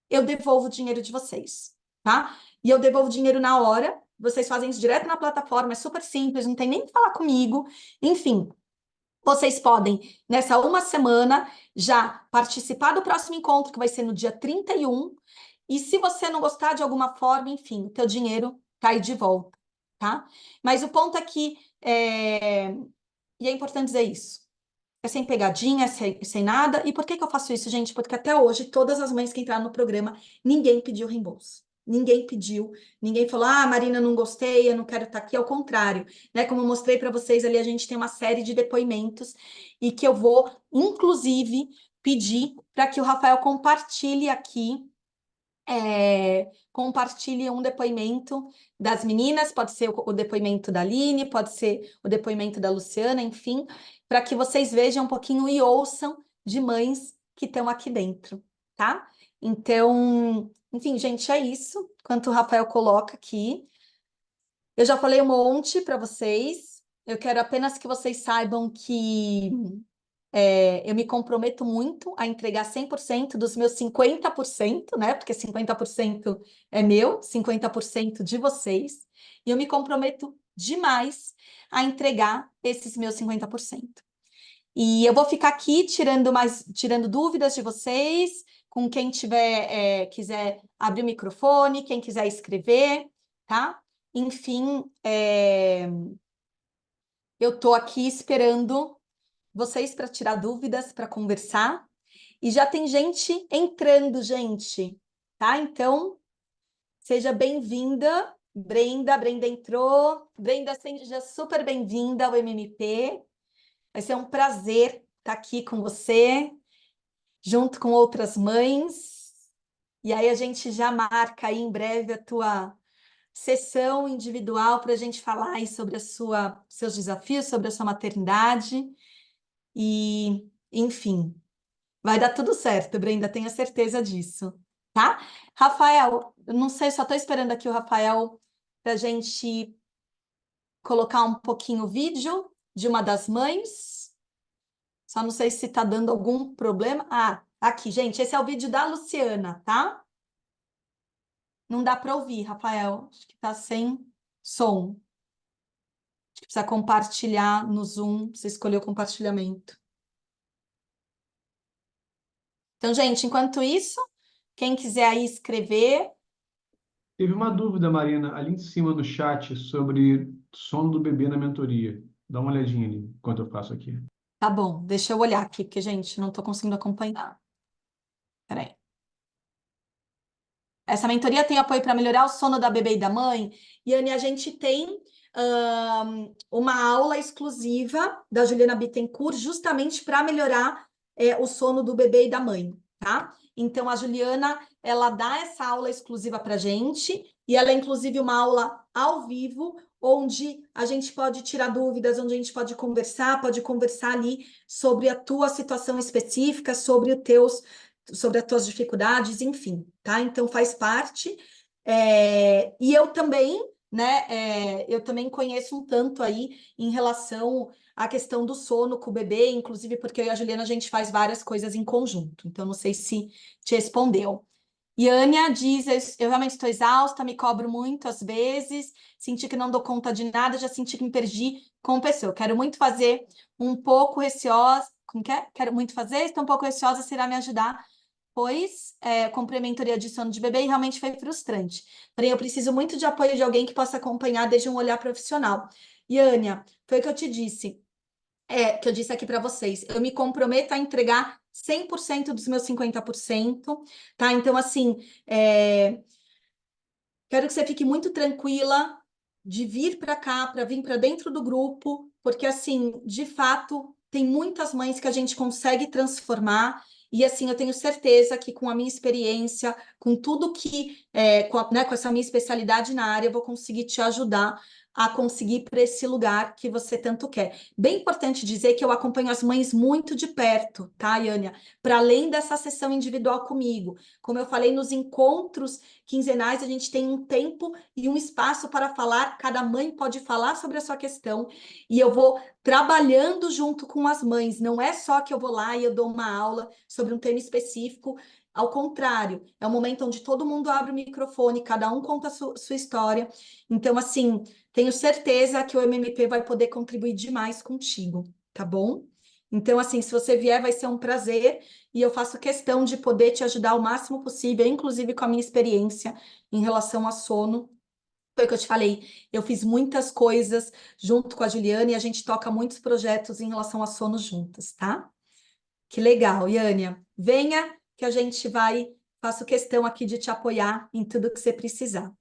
eu devolvo o dinheiro de vocês, tá? E eu devolvo o dinheiro na hora, vocês fazem isso direto na plataforma, é super simples, não tem nem que falar comigo. Enfim, vocês podem, nessa 1 semana, já participar do próximo encontro, que vai ser no dia 31. E se você não gostar de alguma forma, enfim, o teu dinheiro cai de volta, tá? Mas o ponto aqui e é importante dizer isso. É sem pegadinha, sem nada. E por que que eu faço isso, gente? Porque até hoje, todas as mães que entraram no programa, ninguém pediu reembolso. Ninguém pediu, ninguém falou, ah, Marina, não gostei, eu não quero estar aqui. Ao contrário, né? Como eu mostrei para vocês ali, a gente tem uma série de depoimentos e que eu vou, inclusive, pedir para que o Rafael compartilhe aqui compartilhe um depoimento das meninas, pode ser o depoimento da Aline, pode ser o depoimento da Luciana, enfim, para que vocês vejam um pouquinho e ouçam de mães que estão aqui dentro, tá? Então, enfim, gente, é isso. Quanto o Rafael coloca aqui. Eu já falei um monte para vocês. Eu quero apenas que vocês saibam que eu me comprometo muito a entregar 100% dos meus 50%, né? Porque 50% é meu, 50% de vocês. E eu me comprometo demais a entregar esses meus 50%. E eu vou ficar aqui tirando dúvidas de vocês, com quem quiser abrir o microfone, quem quiser escrever, tá? Enfim, eu estou aqui esperando vocês para tirar dúvidas, para conversar. E já tem gente entrando, gente, tá? Então, seja bem-vinda, Brenda. Brenda entrou. Brenda, seja super bem-vinda ao MMP. Vai ser um prazer estar aqui com você, junto com outras mães. E aí a gente já marca aí em breve a tua sessão individual para a gente falar aí sobre seus desafios, sobre a sua maternidade. E, enfim, vai dar tudo certo, Brenda, tenha certeza disso, tá? Rafael, eu não sei, só estou esperando aqui o Rafael para a gente colocar um pouquinho o vídeo de uma das mães. Só não sei se está dando algum problema. Ah, aqui, gente, esse é o vídeo da Luciana, tá? Não dá para ouvir, Rafael. Acho que está sem som. Acho Precisa compartilhar no Zoom, você escolheu compartilhamento. Então, gente, enquanto isso, quem quiser aí escrever, Teve uma dúvida, Marina, ali em cima no chat sobre sono do bebê na mentoria. Dá uma olhadinha ali enquanto eu faço aqui. tá bom, deixa eu olhar aqui, porque, gente, não estou conseguindo acompanhar. Peraí. Essa mentoria tem apoio para melhorar o sono da bebê e da mãe. E, Anne, a gente tem uma aula exclusiva da Juliana Bittencourt justamente para melhorar o sono do bebê e da mãe, tá? Então, a Juliana, ela dá essa aula exclusiva para gente e ela é, inclusive, uma aula ao vivo, onde a gente pode tirar dúvidas, onde a gente pode conversar ali sobre a tua situação específica, sobre as tuas dificuldades, enfim, tá? Então faz parte. E eu também, né? Eu também conheço um tanto aí em relação à questão do sono com o bebê, inclusive porque eu e a Juliana a gente faz várias coisas em conjunto. Então não sei se te respondeu. E Ania diz: eu realmente estou exausta, me cobro muito às vezes, senti que não dou conta de nada, já senti que me perdi como pessoa. Eu quero muito fazer, um pouco receosa. Como que é? Quero muito fazer, estou um pouco receosa, se irá me ajudar, pois comprei mentoria de sono de bebê e realmente foi frustrante. Porém, eu preciso muito de apoio de alguém que possa acompanhar desde um olhar profissional. E, Ania, foi o que eu te disse, que eu disse aqui para vocês. Eu me comprometo a entregar 100% dos meus 50%, tá? Então, assim, quero que você fique muito tranquila de vir para cá, para vir para dentro do grupo, porque assim, de fato, tem muitas mães que a gente consegue transformar. E assim, eu tenho certeza que com a minha experiência, com tudo que, com essa minha especialidade na área, eu vou conseguir te ajudar a conseguir para esse lugar que você tanto quer. Bem importante dizer que eu acompanho as mães muito de perto, tá, Yânia? Para além dessa sessão individual comigo. Como eu falei, nos encontros quinzenais, a gente tem um tempo e um espaço para falar, cada mãe pode falar sobre a sua questão, e eu vou trabalhando junto com as mães, não é só que eu vou lá e eu dou uma aula sobre um tema específico, ao contrário, é um momento onde todo mundo abre o microfone, cada um conta a sua história, então, assim, tenho certeza que o MMP vai poder contribuir demais contigo, tá bom? Então, assim, se você vier, vai ser um prazer, e eu faço questão de poder te ajudar o máximo possível, inclusive com a minha experiência em relação a sono. Foi o que eu te falei, eu fiz muitas coisas junto com a Juliana e a gente toca muitos projetos em relação a sono juntas, tá? Que legal, Yânia. Venha que a gente vai, faço questão aqui de te apoiar em tudo que você precisar.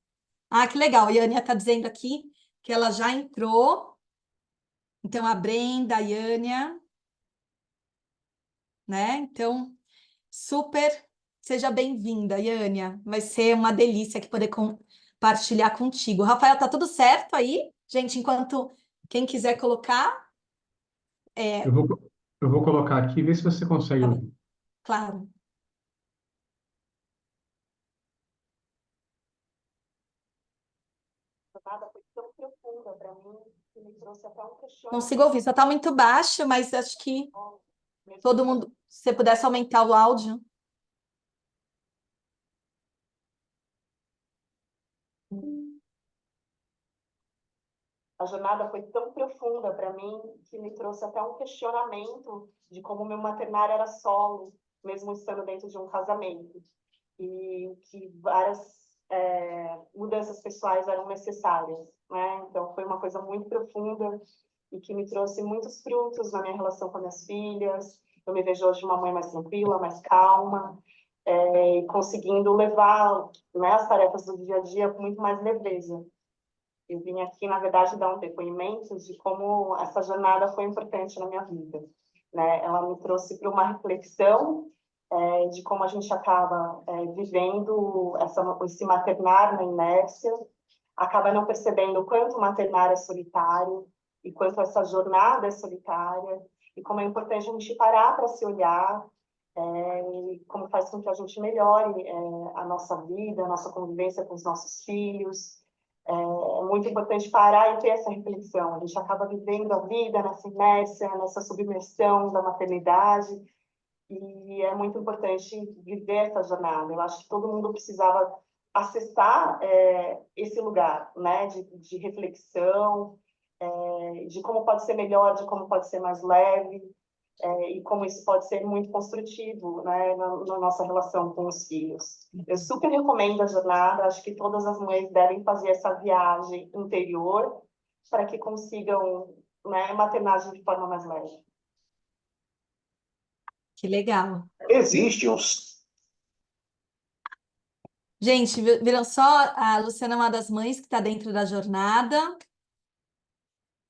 Ah, que legal, a Yânia está dizendo aqui que ela já entrou. Então, a Brenda, a Yânia, né? Então, super, seja bem-vinda, Yânia. Vai ser uma delícia aqui poder compartilhar contigo. Rafael, tá tudo certo aí? Gente, enquanto quem quiser colocar, Eu vou, eu vou colocar aqui, ver se você consegue tá bom, ouvir. claro. Jornada foi tão profunda para mim que me trouxe até um Consigo ouvir, questionamento, só tá muito baixo, mas acho que mesmo todo mundo, se você pudesse aumentar o áudio. a jornada foi tão profunda para mim que me trouxe até um questionamento de como meu maternário era solo, mesmo estando dentro de um casamento, e que várias mudanças pessoais eram necessárias, né? Então foi uma coisa muito profunda e que me trouxe muitos frutos na minha relação com as minhas filhas. Eu me vejo hoje uma mãe mais tranquila, mais calma, e conseguindo levar, né, as tarefas do dia a dia com muito mais leveza. Eu vim aqui, na verdade, dar um depoimento de como essa jornada foi importante na minha vida, né? Ela me trouxe para uma reflexão de como a gente acaba vivendo esse maternar na inércia, acaba não percebendo o quanto o maternar é solitário e quanto essa jornada é solitária, e como é importante a gente parar para se olhar, e como faz com que a gente melhore a nossa vida, a nossa convivência com os nossos filhos. É muito importante parar e ter essa reflexão. A gente acaba vivendo a vida nessa inércia, nessa submersão da maternidade, e é muito importante viver essa jornada. Eu acho que todo mundo precisava acessar esse lugar, né, de reflexão, de como pode ser melhor, de como pode ser mais leve, e como isso pode ser muito construtivo, né, na nossa relação com os filhos. Eu super recomendo a jornada, acho que todas as mães devem fazer essa viagem interior para que consigam, né, maternagem de forma mais leve. Que legal. Existe um. Gente, viram só? A Luciana é uma das mães que está dentro da jornada.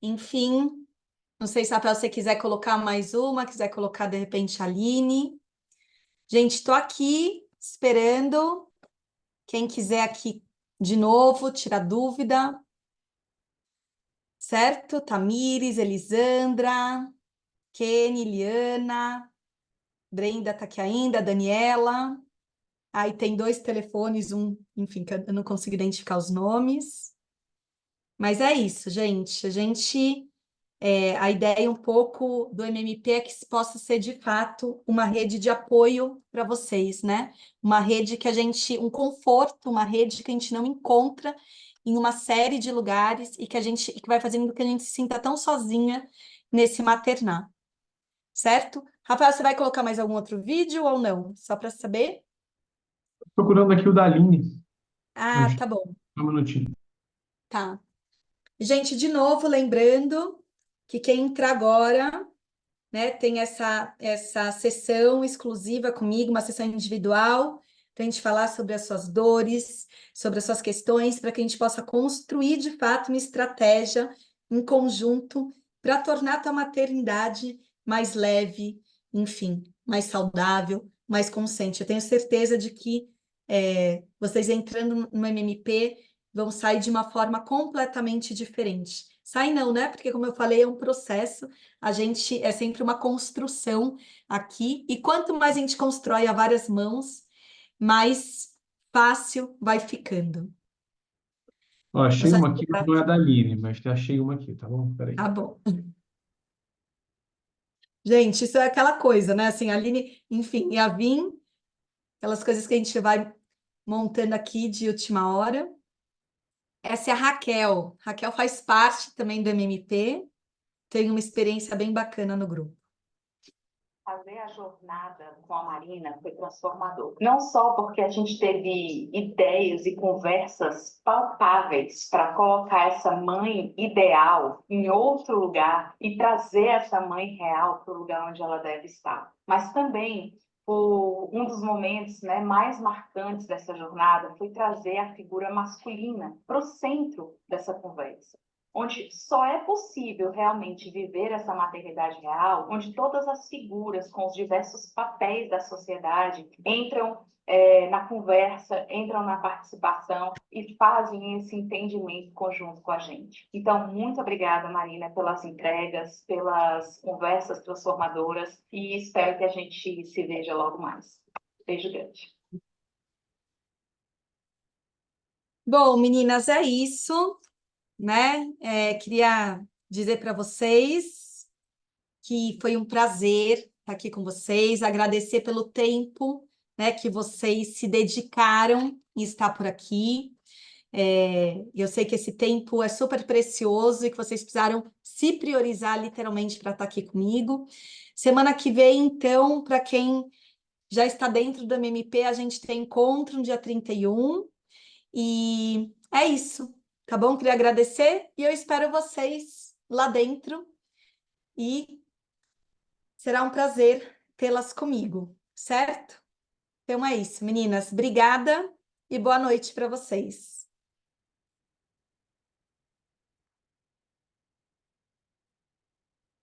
Enfim, não sei se, Rafael, você quiser colocar mais uma, quiser colocar, de repente, a Aline. Gente, estou aqui esperando. Quem quiser aqui de novo, tirar dúvida. Certo? Tamires, Elisandra, Kenny, Liana, Brenda está aqui ainda, Daniela. Aí tem 2 telefones, enfim, que eu não consigo identificar os nomes. Mas é isso, gente. A ideia um pouco do MMP é que possa ser, de fato, uma rede de apoio para vocês, né? Uma rede um conforto, uma rede que a gente não encontra em uma série de lugares e que vai fazendo com que a gente se sinta tão sozinha nesse maternar, certo? Rafael, você vai colocar mais algum outro vídeo ou não? Só para saber? Procurando aqui o da Aline. Ah, tá bom. Um minutinho. Tá. Gente, de novo, lembrando que quem entra agora, né, tem essa sessão exclusiva comigo, uma sessão individual, para a gente falar sobre as suas dores, sobre as suas questões, para que a gente possa construir, de fato, uma estratégia em conjunto para tornar a tua maternidade mais leve, enfim, mais saudável, mais consciente. Eu tenho certeza de que vocês entrando no MMP vão sair de uma forma completamente diferente. Sai não, né? Porque, como eu falei, é um processo, é sempre uma construção aqui, e quanto mais a gente constrói a várias mãos, mais fácil vai ficando. Ó, achei só uma aqui, mas não é da Aline, mas achei uma aqui, tá bom? Peraí. Tá bom. Gente, isso é aquela coisa, né? Assim, a Aline, enfim, e a Vim, aquelas coisas que a gente vai montando aqui de última hora. Essa é a Raquel. Raquel faz parte também do MMP, tem uma experiência bem bacana no grupo. Fazer a jornada com a Marina foi transformador. Não só porque a gente teve ideias e conversas palpáveis para colocar essa mãe ideal em outro lugar e trazer essa mãe real para o lugar onde ela deve estar, mas também um dos momentos, né, mais marcantes dessa jornada foi trazer a figura masculina para o centro dessa conversa, onde só é possível realmente viver essa maternidade real, onde todas as figuras com os diversos papéis da sociedade entram na conversa, entram na participação e fazem esse entendimento conjunto com a gente. Então, muito obrigada, Marina, pelas entregas, pelas conversas transformadoras e espero que a gente se veja logo mais. Beijo grande. Bom, meninas, é isso, né? Queria dizer para vocês que foi um prazer estar aqui com vocês, agradecer pelo tempo, né, que vocês se dedicaram em estar por aqui. Eu sei que esse tempo é super precioso e que vocês precisaram se priorizar literalmente para estar aqui comigo. Semana que vem, então, para quem já está dentro do MMP, a gente tem encontro no dia 31. E é isso, tá bom? Queria agradecer e eu espero vocês lá dentro e será um prazer tê-las comigo, certo? Então é isso, meninas. Obrigada e boa noite para vocês.